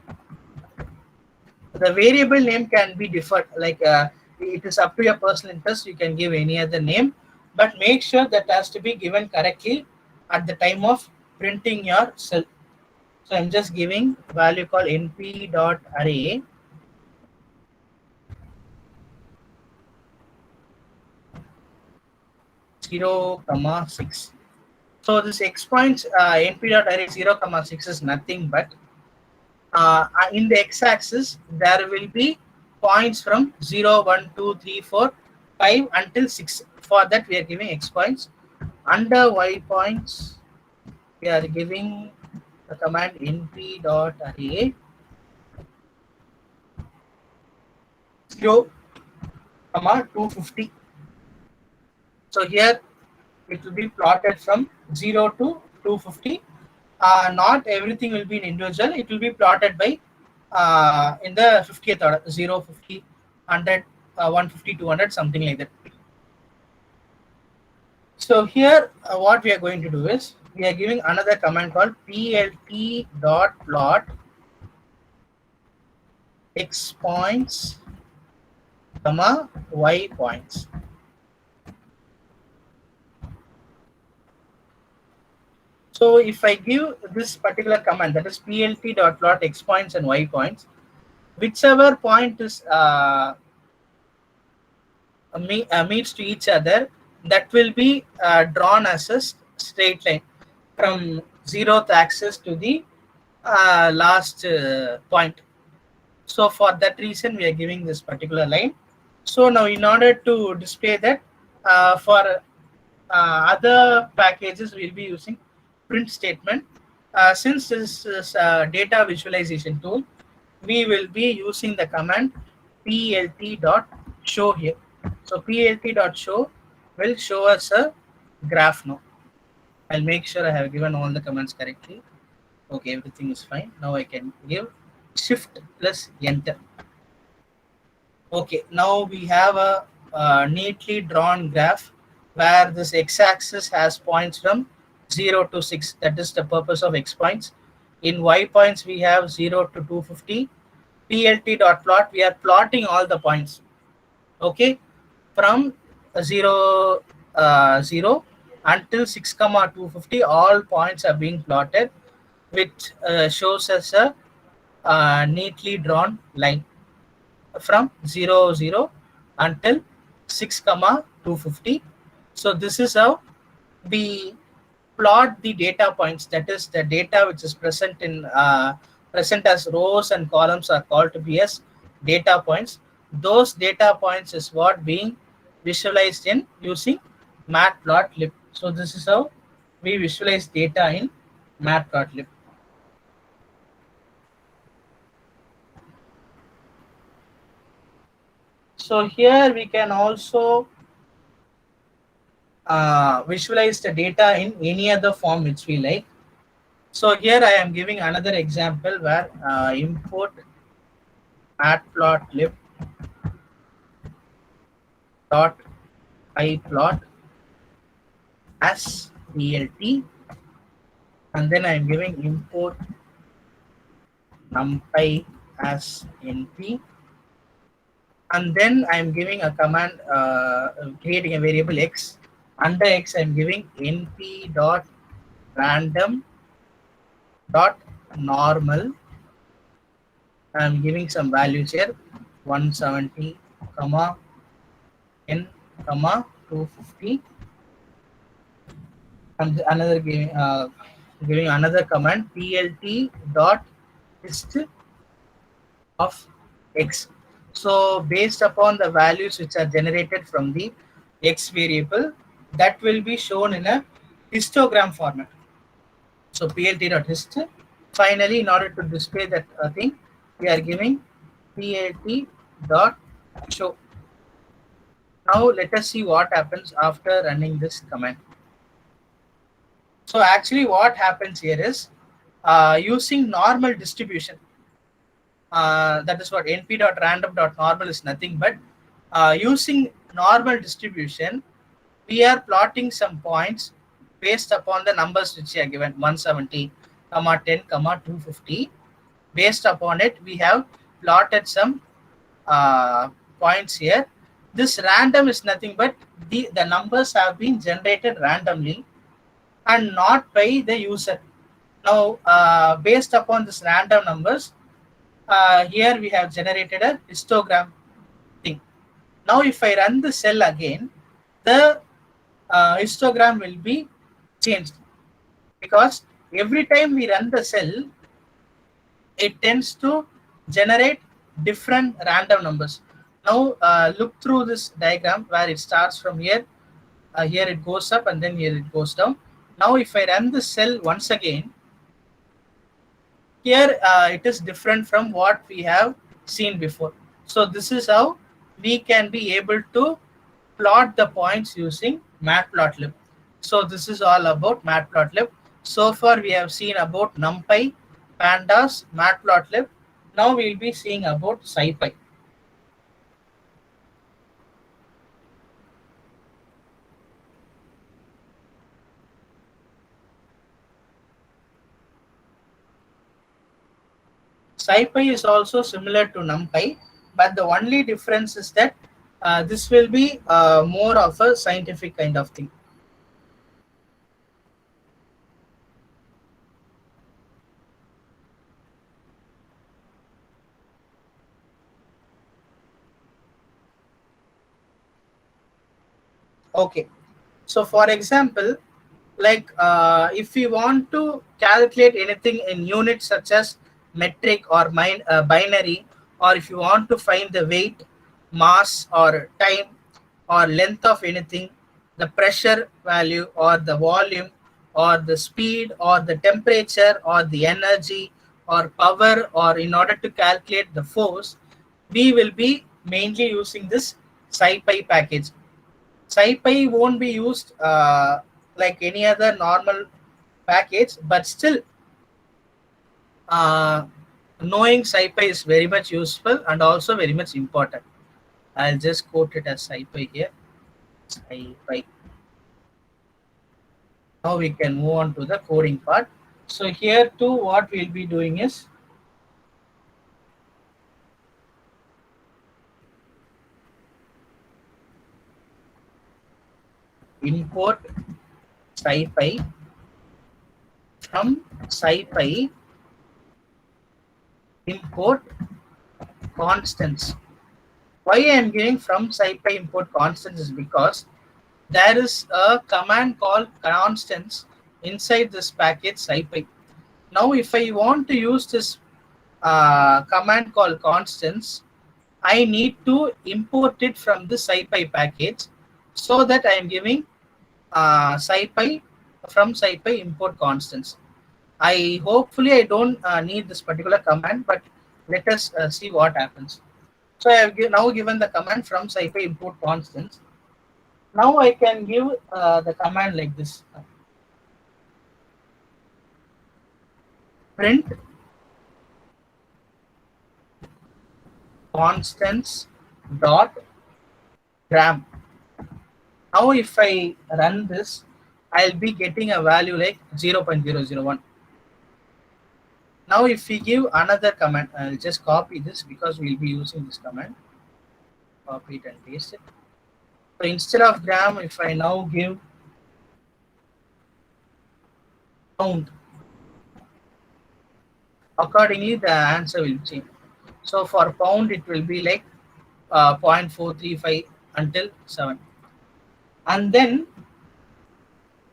Speaker 3: The variable name can be differed, like it is up to your personal interest. You can give any other name, but make sure that has to be given correctly at the time of printing your cell. So I'm just giving value called np.array. 0, 6. So this X points NP dot array 0, 6 is nothing but in the x-axis there will be points from 0, 1, 2, 3, 4, 5 until 6. For that we are giving x points. Under y points we are giving the command np dot array 0, 250. So here it will be plotted from 0 to 250. Not everything will be in individual. It will be plotted by in the 50th order, 0, 50, 100, 150, 200, something like that. So here what we are going to do is we are giving another command called plt.plot x points, y points. So if I give this particular command, that is plt.plot x points and y points, whichever point is meets to each other, that will be drawn as a straight line from 0th axis to the last point. So for that reason, we are giving this particular line. So now in order to display that, for other packages, we'll be using print statement. Since this is a data visualization tool, we will be using the command plt.show here. So plt.show will show us a graph now. I'll make sure I have given all the commands correctly. Okay, everything is fine. Now I can give shift plus enter. Okay, now we have a neatly drawn graph where this x-axis has points from 0 to 6. That is the purpose of x points. In y points, we have 0 to 250. plt.plot, we are plotting all the points. Okay, from 0, 0 until 6, 250, all points are being plotted, which shows us a neatly drawn line from 0, 0 until 6, 250. So this is how we plot the data points. That is the data which is present in present as rows and columns are called to be as data points. Those data points is what being visualized in using matplotlib. So this is how we visualize data in matplotlib. So here we can also visualize the data in any other form which we like. So here I am giving another example where import matplotlib dot iplot as plt, and then I am giving import numpy as np, and then I am giving a command creating a variable x. Under x I am giving np dot random dot normal. I am giving some values here, 170, n, 250, and another giving another command plt dot list of x. So based upon the values which are generated from the x variable, that will be shown in a histogram format. So plt.hist. Finally, in order to display that thing, we are giving plt.show. Now let us see what happens after running this command. So actually what happens here is using normal distribution. That is what np.random.normal is nothing but using normal distribution, we are plotting some points based upon the numbers which are given, 170, 10, 250. Based upon it, we have plotted some points here. This random is nothing but the numbers have been generated randomly and not by the user. Now, based upon this random numbers, here we have generated a histogram thing. Now, if I run the cell again, the histogram will be changed, because every time we run the cell, it tends to generate different random numbers. Now look through this diagram where it starts from here, here it goes up and then here it goes down. Now if I run the cell once again, here it is different from what we have seen before. So this is how we can be able to plot the points using matplotlib. So this is all about matplotlib. So far we have seen about numpy, pandas, matplotlib. Now we will be seeing about scipy. Scipy is also similar to numpy, but the only difference is that this will be more of a scientific kind of thing. Okay, so for example, like if we want to calculate anything in units such as metric or binary, or if you want to find the weight, mass or time or length of anything, the pressure value or the volume or the speed or the temperature or the energy or power, or in order to calculate the force, we will be mainly using this scipy package. SciPy won't be used like any other normal package, but still uh, knowing SciPy is very much useful and also very much important. I'll just quote it as SciPy here. SciPy. Now we can move on to the coding part. So here too, what we'll be doing is import SciPy from SciPy import constants. Why I am giving from SciPy import constants is because there is a command called constants inside this package SciPy. Now, if I want to use this command called constants, I need to import it from the SciPy package, so that I am giving SciPy from SciPy import constants. Hopefully I don't need this particular command, but let us see what happens. So I have now given the command from SciPy import constants. Now I can give the command like this: print constants dot gram. Now if I run this, I'll be getting a value like 0.001. Now if we give another command, I'll just copy this because we'll be using this command. Copy it and paste it. So instead of gram, if I now give pound, accordingly the answer will change. So for pound, it will be like 0.435 until 7. And then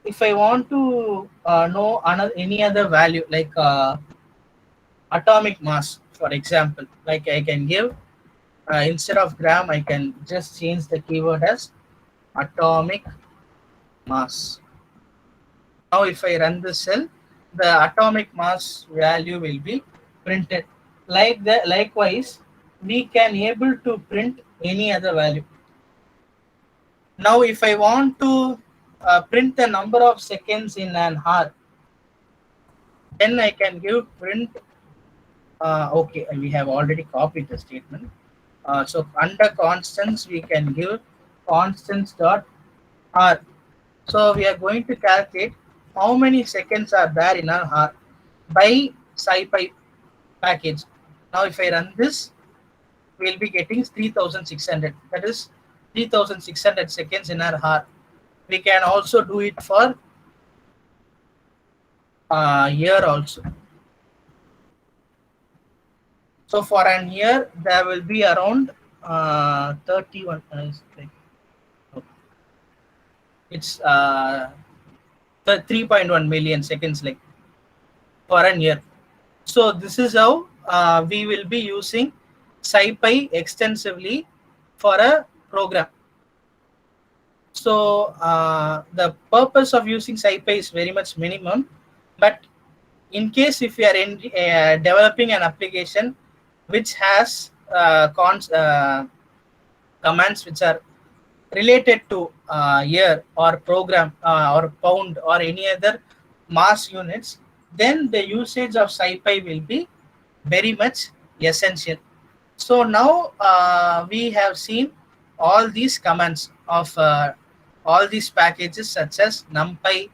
Speaker 3: if I want to know any other value, like atomic mass, for example, like I can give instead of gram, I can just change the keyword as atomic mass. Now if I run the cell, the atomic mass value will be printed. Likewise, we can able to print any other value. Now if I want to print the number of seconds in an hour, then I can give print. Okay, we have already copied the statement. So under constants, we can give constants dot hour. So we are going to calculate how many seconds are there in an hour by SciPy package. Now if I run this, we'll be getting 3600. That is 3600 seconds in an hour. We can also do it for year also. So for an year, there will be around 31. it's the 3.1 million seconds like for an year. So this is how we will be using SciPy extensively for a program. So the purpose of using SciPy is very much minimum, but in case if you are developing an application which has commands which are related to year or program or pound or any other mass units, then the usage of SciPy will be very much essential. So now we have seen all these commands of all these packages such as NumPy,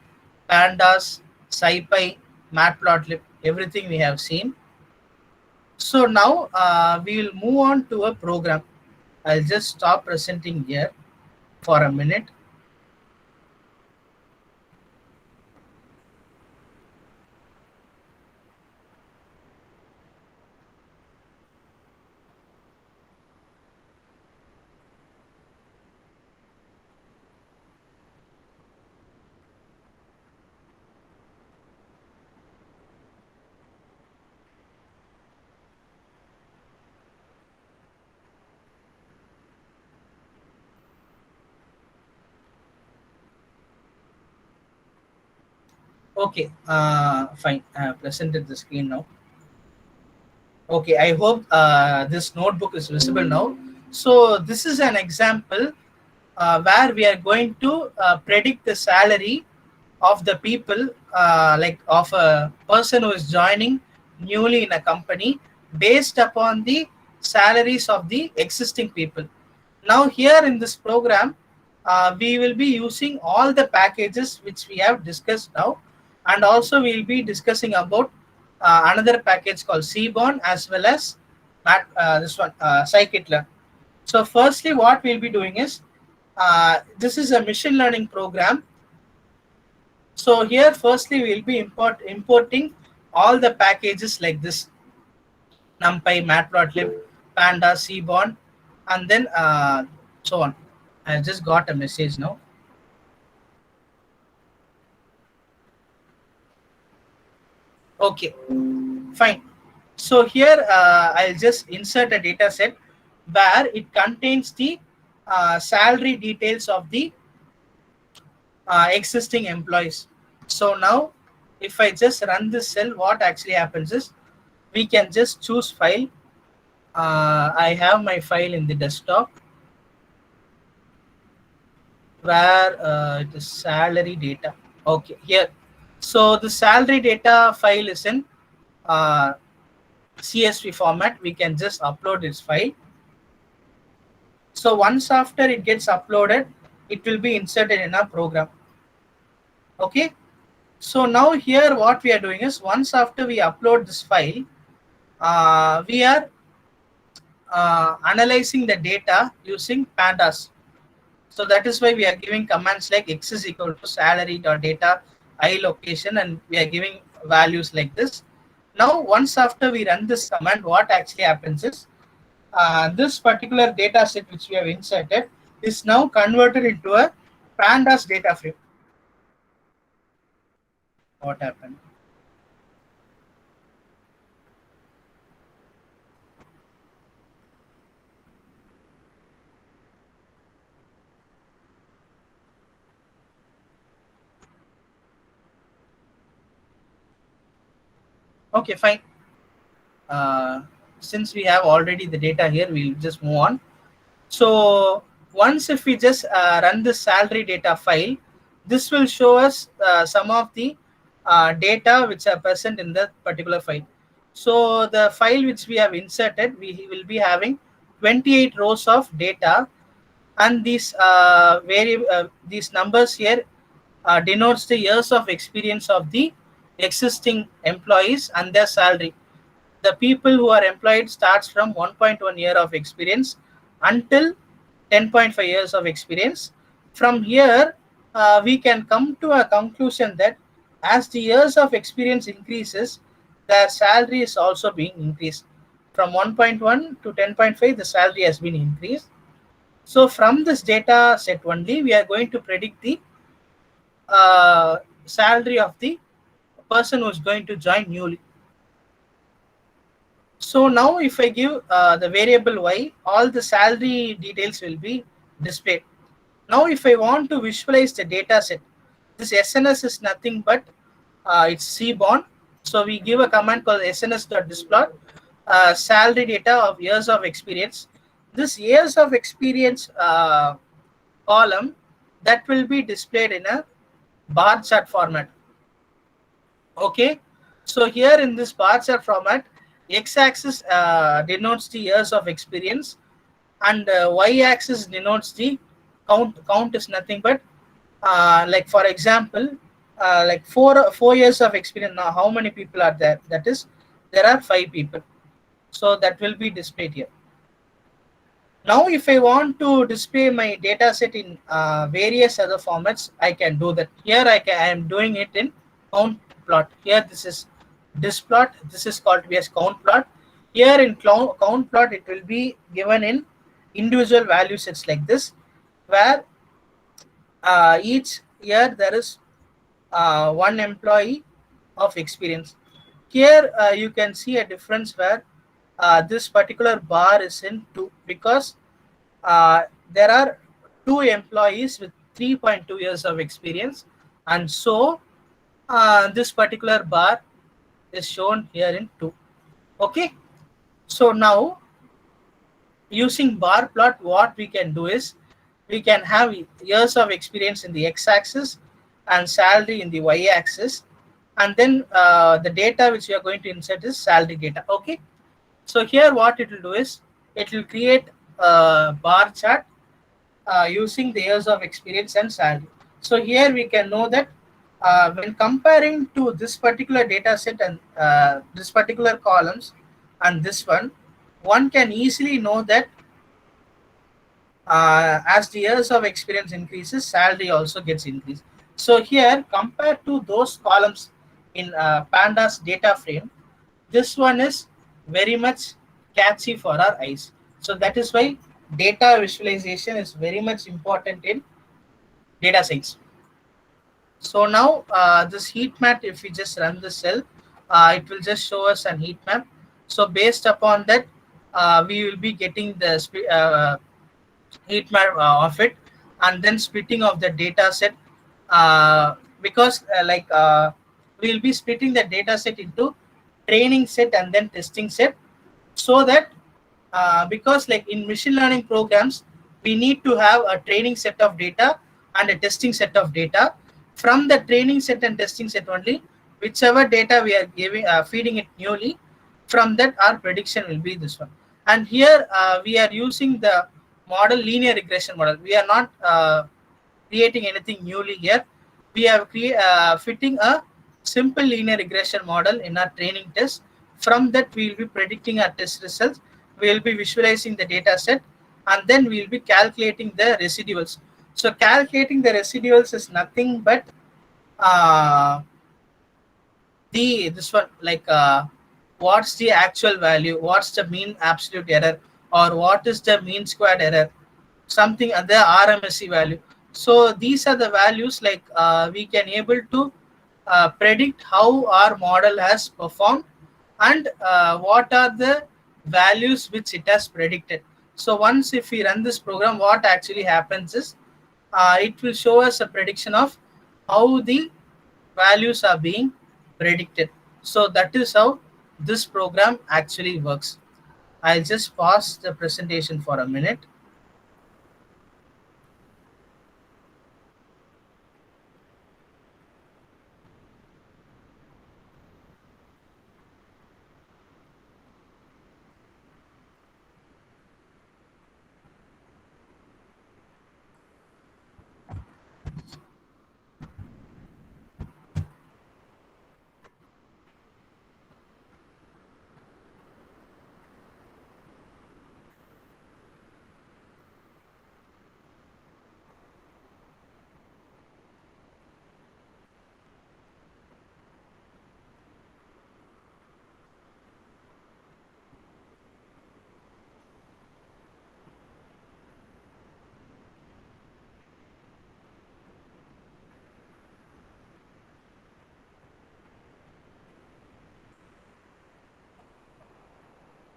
Speaker 3: Pandas, SciPy, Matplotlib, everything we have seen. So now we will move on to a program. I'll just stop presenting here for a minute. Okay, fine. I have presented the screen now. Okay, I hope this notebook is visible now. So this is an example where we are going to predict the salary of the people, like of a person who is joining newly in a company based upon the salaries of the existing people. Now here in this program, we will be using all the packages which we have discussed now, and also we will be discussing about another package called Seaborn as well as this one scikit-learn. So firstly what we'll be doing is this is a machine learning program. So here firstly we'll be importing all the packages like this: NumPy, Matplotlib, Panda, Seaborn, and then so on. I just got a message now. Okay, fine. So here I'll just insert a data set where it contains the salary details of the existing employees. So now if I just run this cell, what actually happens is we can just choose file. I have my file in the desktop where it is salary data. Okay, here. So the salary data file is in CSV format. We can just upload this file. So once after it gets uploaded, it will be inserted in our program. Okay. So now here what we are doing is once after we upload this file, we are analyzing the data using pandas. So that is why we are giving commands like x is equal to salary.data I location, and we are giving values like this. Now once after we run this command, what actually happens is this particular data set which we have inserted is now converted into a pandas data frame. What happened? Okay, fine. Since we have already the data here, we'll just move on. So once if we just run the salary data file, this will show us some of the data which are present in the particular file. So the file which we have inserted, we will be having 28 rows of data, and these these numbers here denotes the years of experience of the existing employees and their salary. The people who are employed starts from 1.1 year of experience until 10.5 years of experience. From here, we can come to a conclusion that as the years of experience increases, their salary is also being increased. From 1.1 to 10.5, the salary has been increased. So from this data set only, we are going to predict the salary of the salary of the person who is going to join newly. So now if I give the variable y, all the salary details will be displayed. Now if I want to visualize the data set, this SNS is nothing but it's Cborn. So we give a command called sns.displot salary data of years of experience. This years of experience column that will be displayed in a bar chart format. Okay, so here in this bar chart format, x-axis denotes the years of experience, and y-axis denotes the count. Count is nothing but like for example, like four years of experience. Now, how many people are there? That is, there are 5 people. So that will be displayed here. Now, if I want to display my data set in various other formats, I can do that. Here I am doing it in count plot. Here this is displot. This is called to be as count plot. Here in count plot, it will be given in individual value sets like this, where each year there is one employee of experience. Here you can see a difference where this particular bar is in 2 because there are 2 employees with 3.2 years of experience, and so this particular bar is shown here in 2. Okay, so now using bar plot, what we can do is we can have years of experience in the x-axis and salary in the y-axis, and then the data which we are going to insert is salary data. Okay, so here what it will do is it will create a bar chart using the years of experience and salary. So here we can know that when comparing to this particular data set and this particular columns and this one can easily know that as the years of experience increases, salary also gets increased. So here, compared to those columns in Panda's data frame, this one is very much catchy for our eyes. So that is why data visualization is very much important in data science. So now this heat map, if we just run the cell, it will just show us an heat map. So based upon that, we will be getting the heat map of it, and then splitting of the data set because we'll be splitting the data set into training set and then testing set, so that because like in machine learning programs we need to have a training set of data and a testing set of data. From the training set and testing set only, whichever data we are giving feeding it newly, from that our prediction will be this one. And here we are using the model linear regression model. We are not creating anything newly here. We are fitting a simple linear regression model in our training test. From that we will be predicting our test results. We will be visualizing the data set, and then we will be calculating the residuals. So calculating the residuals is nothing but this one, like what's the actual value, what's the mean absolute error, or what is the mean squared error, something other RMSE value. So these are the values like we can able to predict how our model has performed, and what are the values which it has predicted. So once if we run this program, what actually happens is it will show us a prediction of how the values are being predicted. So that is how this program actually works. I'll just pause the presentation for a minute.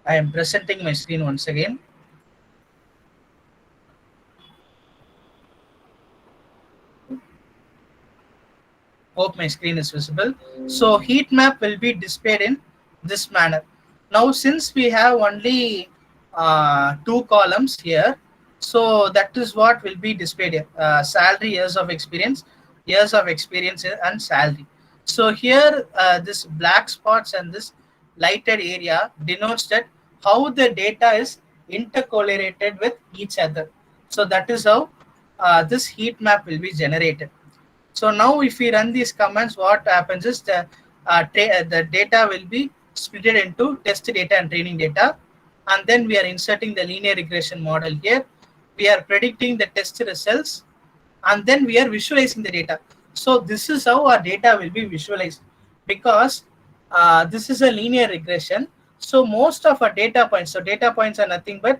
Speaker 3: I am presenting my screen once again. Hope my screen is visible. So heat map will be displayed in this manner. Now since we have only two columns here, so that is what will be displayed here. Salary, years of experience and salary. So here this black spots and this lighted area denotes that how the data is intercorrelated with each other. So that is how this heat map will be generated. So now if we run these commands, what happens is the data will be split into test data and training data. And then we are inserting the linear regression model here. We are predicting the test results, and then we are visualizing the data. So this is how our data will be visualized, because this is a linear regression. So most of our data points, so data points are nothing but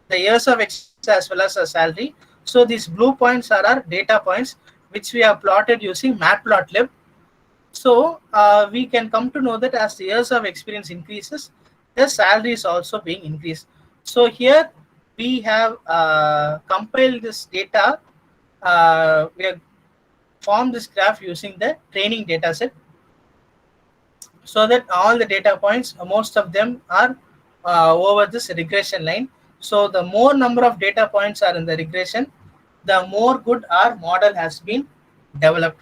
Speaker 3: the years of experience as well as a salary. So these blue points are our data points, which we have plotted using matplotlib. So we can come to know that as the years of experience increases, the salary is also being increased. So here we have compiled this data. We have formed this graph using the training data set, so that all the data points, most of them are over this regression line. So the more number of data points are in the regression, the more good our model has been developed.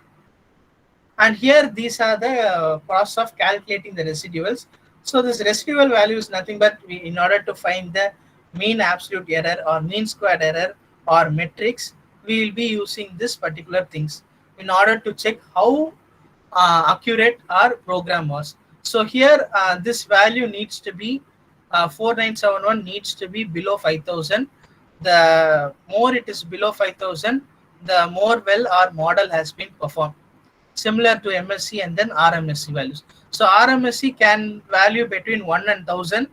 Speaker 3: And here these are the process of calculating the residuals. So this residual value is nothing but in order to find the mean absolute error or mean squared error or metrics, we will be using this particular things in order to check how accurate our program was. So here this value needs to be 4971 needs to be below 5000. The more it is below 5000, the more well our model has been performed, similar to MSc and then RMSc values. So RMSc can value between 1 and 1000.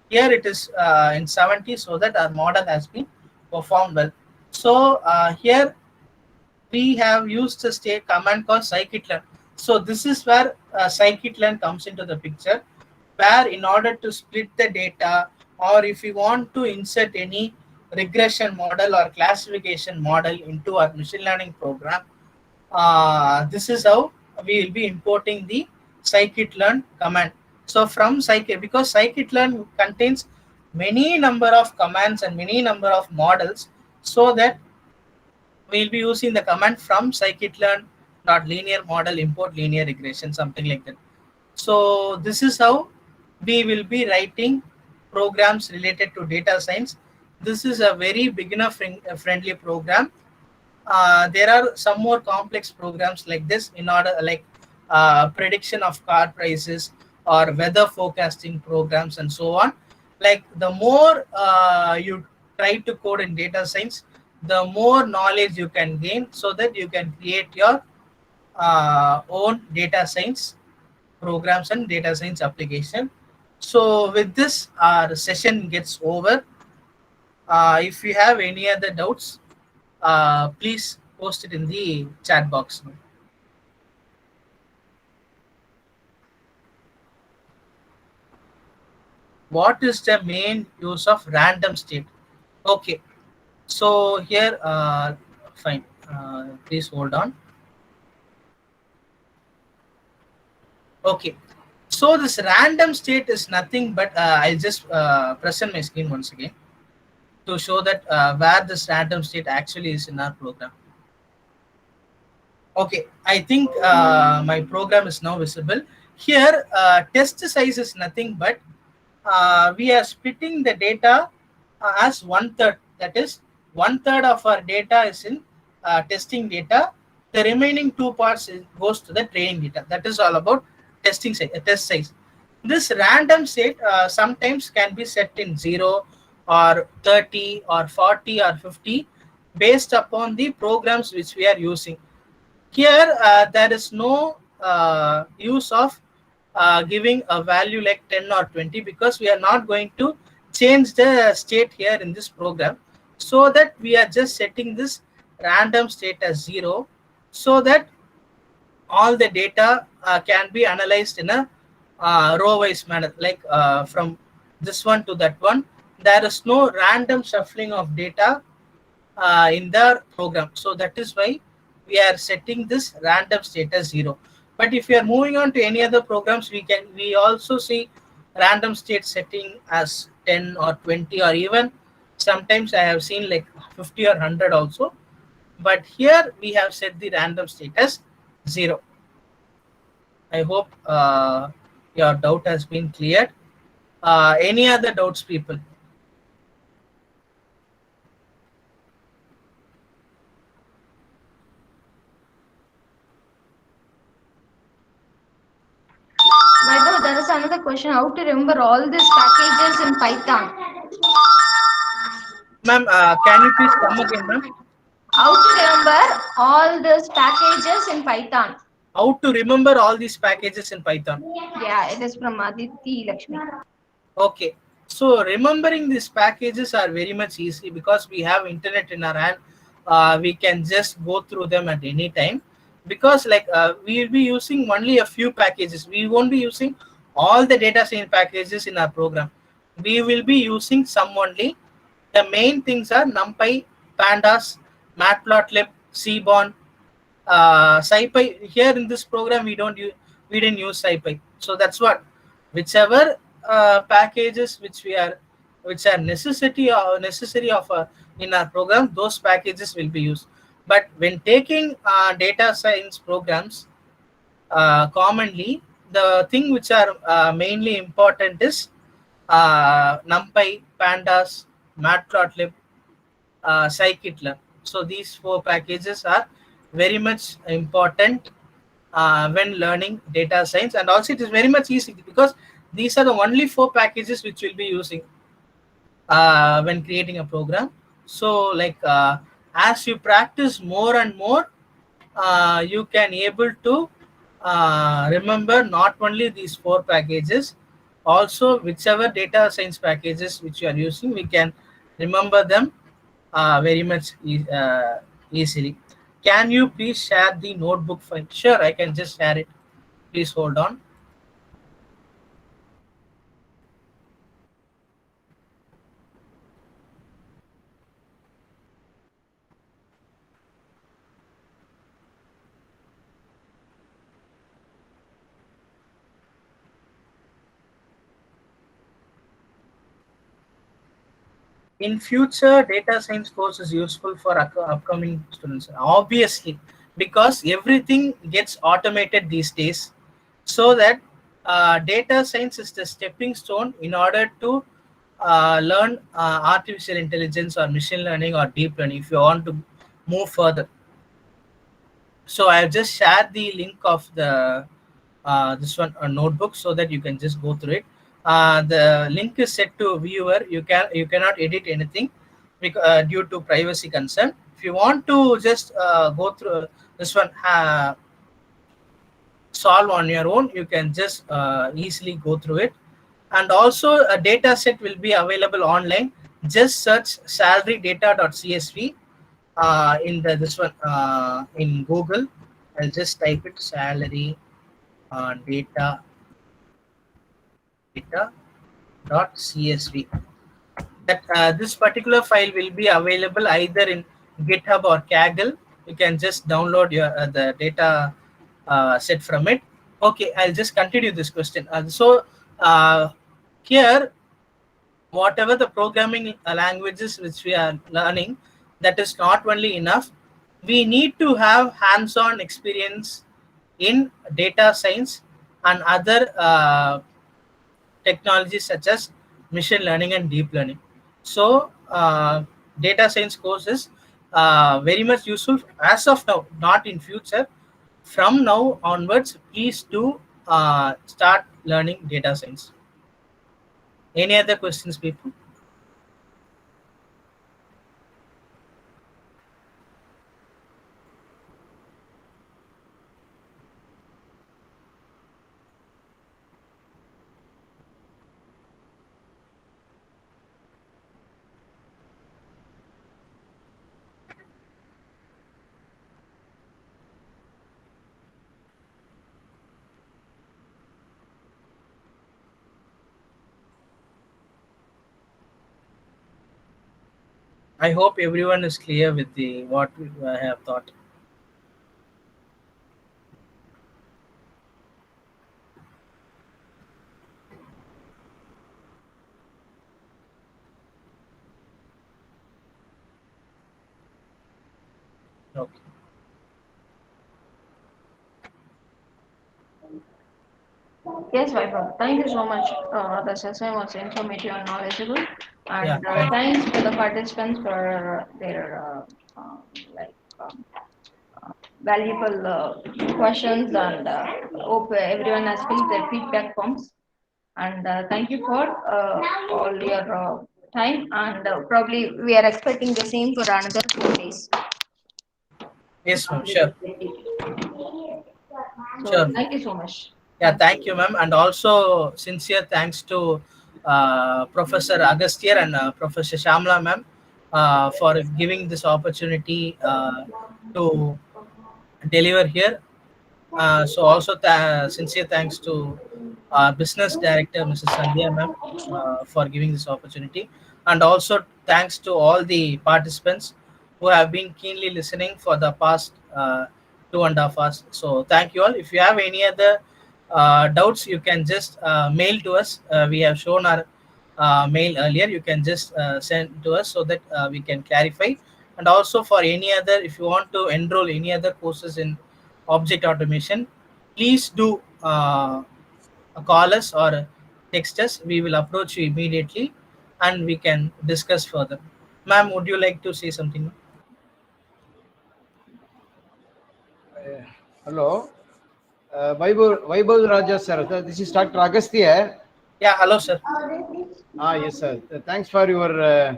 Speaker 3: Here it is in 70, so that our model has been performed well. So here we have used a state command called scikit-learn. So this is where scikit-learn comes into the picture, where in order to split the data, or if we want to insert any regression model or classification model into our machine learning program, this is how we will be importing the scikit-learn command. So from scikit, because scikit-learn contains many number of commands and many number of models, so that we'll be using the command from scikit-learn linear model import linear regression, something like that. So this is how we will be writing programs related to data science. This is a very beginner friendly program. There are some more complex programs like this, in order like prediction of car prices or weather forecasting programs and so on. Like the more you try to code in data science, the more knowledge you can gain, so that you can create your own data science programs and data science application. So with this, our session gets over. If you have any other doubts, please post it in the chat box. What is the main use of random state? Okay, so here, fine. Please hold on. Okay, so this random state is nothing but I'll just present my screen once again to show that where this random state actually is in our program. Okay, I think my program is now visible. Here, test size is nothing but we are splitting the data as 1/3. That is, 1/3 of our data is in testing data. The remaining 2 parts goes to the training data. That is all about testing size, test size. This random state sometimes can be set in 0 or 30 or 40 or 50 based upon the programs which we are using. Here there is no use of giving a value like 10 or 20, because we are not going to change the state here in this program, so that we are just setting this random state as 0, so that all the data can be analyzed in a row wise manner, like from this one to that one. There is no random shuffling of data in the program. So that is why we are setting this random state as 0. But if we are moving on to any other programs, we also see random state setting as 10 or 20, or even sometimes I have seen like 50 or 100 also. But here we have set the random state as 0. I hope your doubt has been cleared. Any other doubts, people?
Speaker 2: Vaibhav, there is another question. How to remember all these packages in Python?
Speaker 3: Ma'am, can you please come again, ma'am?
Speaker 2: How to remember all these packages in Python?
Speaker 3: How to remember all these packages in Python?
Speaker 2: Yeah, it is from Aditi Lakshmi.
Speaker 3: Okay, so remembering these packages are very much easy because we have internet in our hand. We can just go through them at any time, because like we will be using only a few packages. We won't be using all the data science packages in our program. We will be using some only. The main things are NumPy, Pandas, Matplotlib, Seaborn, SciPy. Here in this program, we didn't use SciPy, so that's what, whichever packages which are necessary of in our program, those packages will be used. But when taking data science programs, commonly the thing which are mainly important is NumPy, Pandas, Matplotlib, scikit-learn. So these four packages are very much important when learning data science, and also it is very much easy because these are the only four packages which we'll be using when creating a program. So like as you practice more and more, you can able to remember not only these four packages, also whichever data science packages which you are using, we can remember them very much easily. Can you please share the notebook file? Sure, I can just share it. Please hold on. In future, data science course is useful for upcoming students, obviously, because everything gets automated these days. So that data science is the stepping stone in order to learn artificial intelligence or machine learning or deep learning if you want to move further. So I have just shared the link of the this one, a notebook, so that you can just go through it. The link is set to viewer. You cannot edit anything because, due to privacy concern. If you want to just go through this one, solve on your own, you can just easily go through it. And also a data set will be available online. Just search salary.data.csv in the this one in Google. I'll just type it, salary data data.csv. That this particular file will be available either in GitHub or Kaggle. You can just download your the data set from it. Okay, I'll just continue this question. Uh, here, whatever the programming languages which we are learning, that is not only enough. We need to have hands-on experience in data science and other technologies such as machine learning and deep learning. So data science course is very much useful as of now, not in future. From now onwards, please do start learning data science. Any other questions, people? I hope everyone is clear with the what we have thought. Okay.
Speaker 2: Yes, Vaibhav. Thank you so much. The session was informative and knowledgeable.
Speaker 3: Yeah.
Speaker 2: And
Speaker 3: Thank you.
Speaker 2: thanks to the participants for their like valuable questions. And hope everyone has filled their feedback forms. And thank you for all your time. And probably we are expecting the same for another 4 days.
Speaker 3: Yes, ma'am. Sure.
Speaker 2: So
Speaker 3: Sure.
Speaker 2: thank you so much.
Speaker 3: Yeah, thank you, ma'am, and also sincere thanks to Professor Agastya and Professor Shamla, ma'am, for giving this opportunity to deliver here. So also sincere thanks to business director Mrs. Sandhya, ma'am, for giving this opportunity, and also thanks to all the participants who have been keenly listening for the past 2.5 hours. So thank you all. If you have any other doubts, you can just mail to us. We have shown our mail earlier. You can just send to us so that we can clarify. And also for any other, if you want to enroll any other courses in object automation, please do call us or text us. We will approach you immediately and we can discuss further. Ma'am, would you like to say something?
Speaker 4: Hello. Vaibhav Raja sir. This is Dr. Agastya.
Speaker 3: Yeah, hello, sir.
Speaker 4: Yes, sir. Thanks for your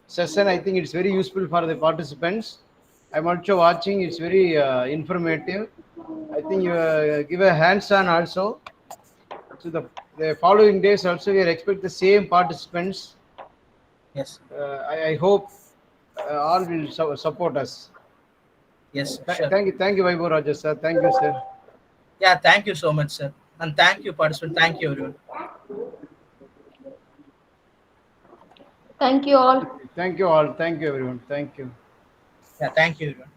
Speaker 4: session. I think it's very useful for the participants. I'm also watching. It's very informative. I think you give a hands-on also. So the following days also we expect the same participants.
Speaker 3: Yes.
Speaker 4: I hope all will support us.
Speaker 3: Yes, sure.
Speaker 4: Thank you, Vaibhav Raja sir. Thank you, sir.
Speaker 3: Yeah, thank you so much, sir. And thank you, participant. Thank you, everyone.
Speaker 2: Thank you all.
Speaker 4: Thank you all. Thank you, everyone. Thank you.
Speaker 3: Yeah, thank you, everyone.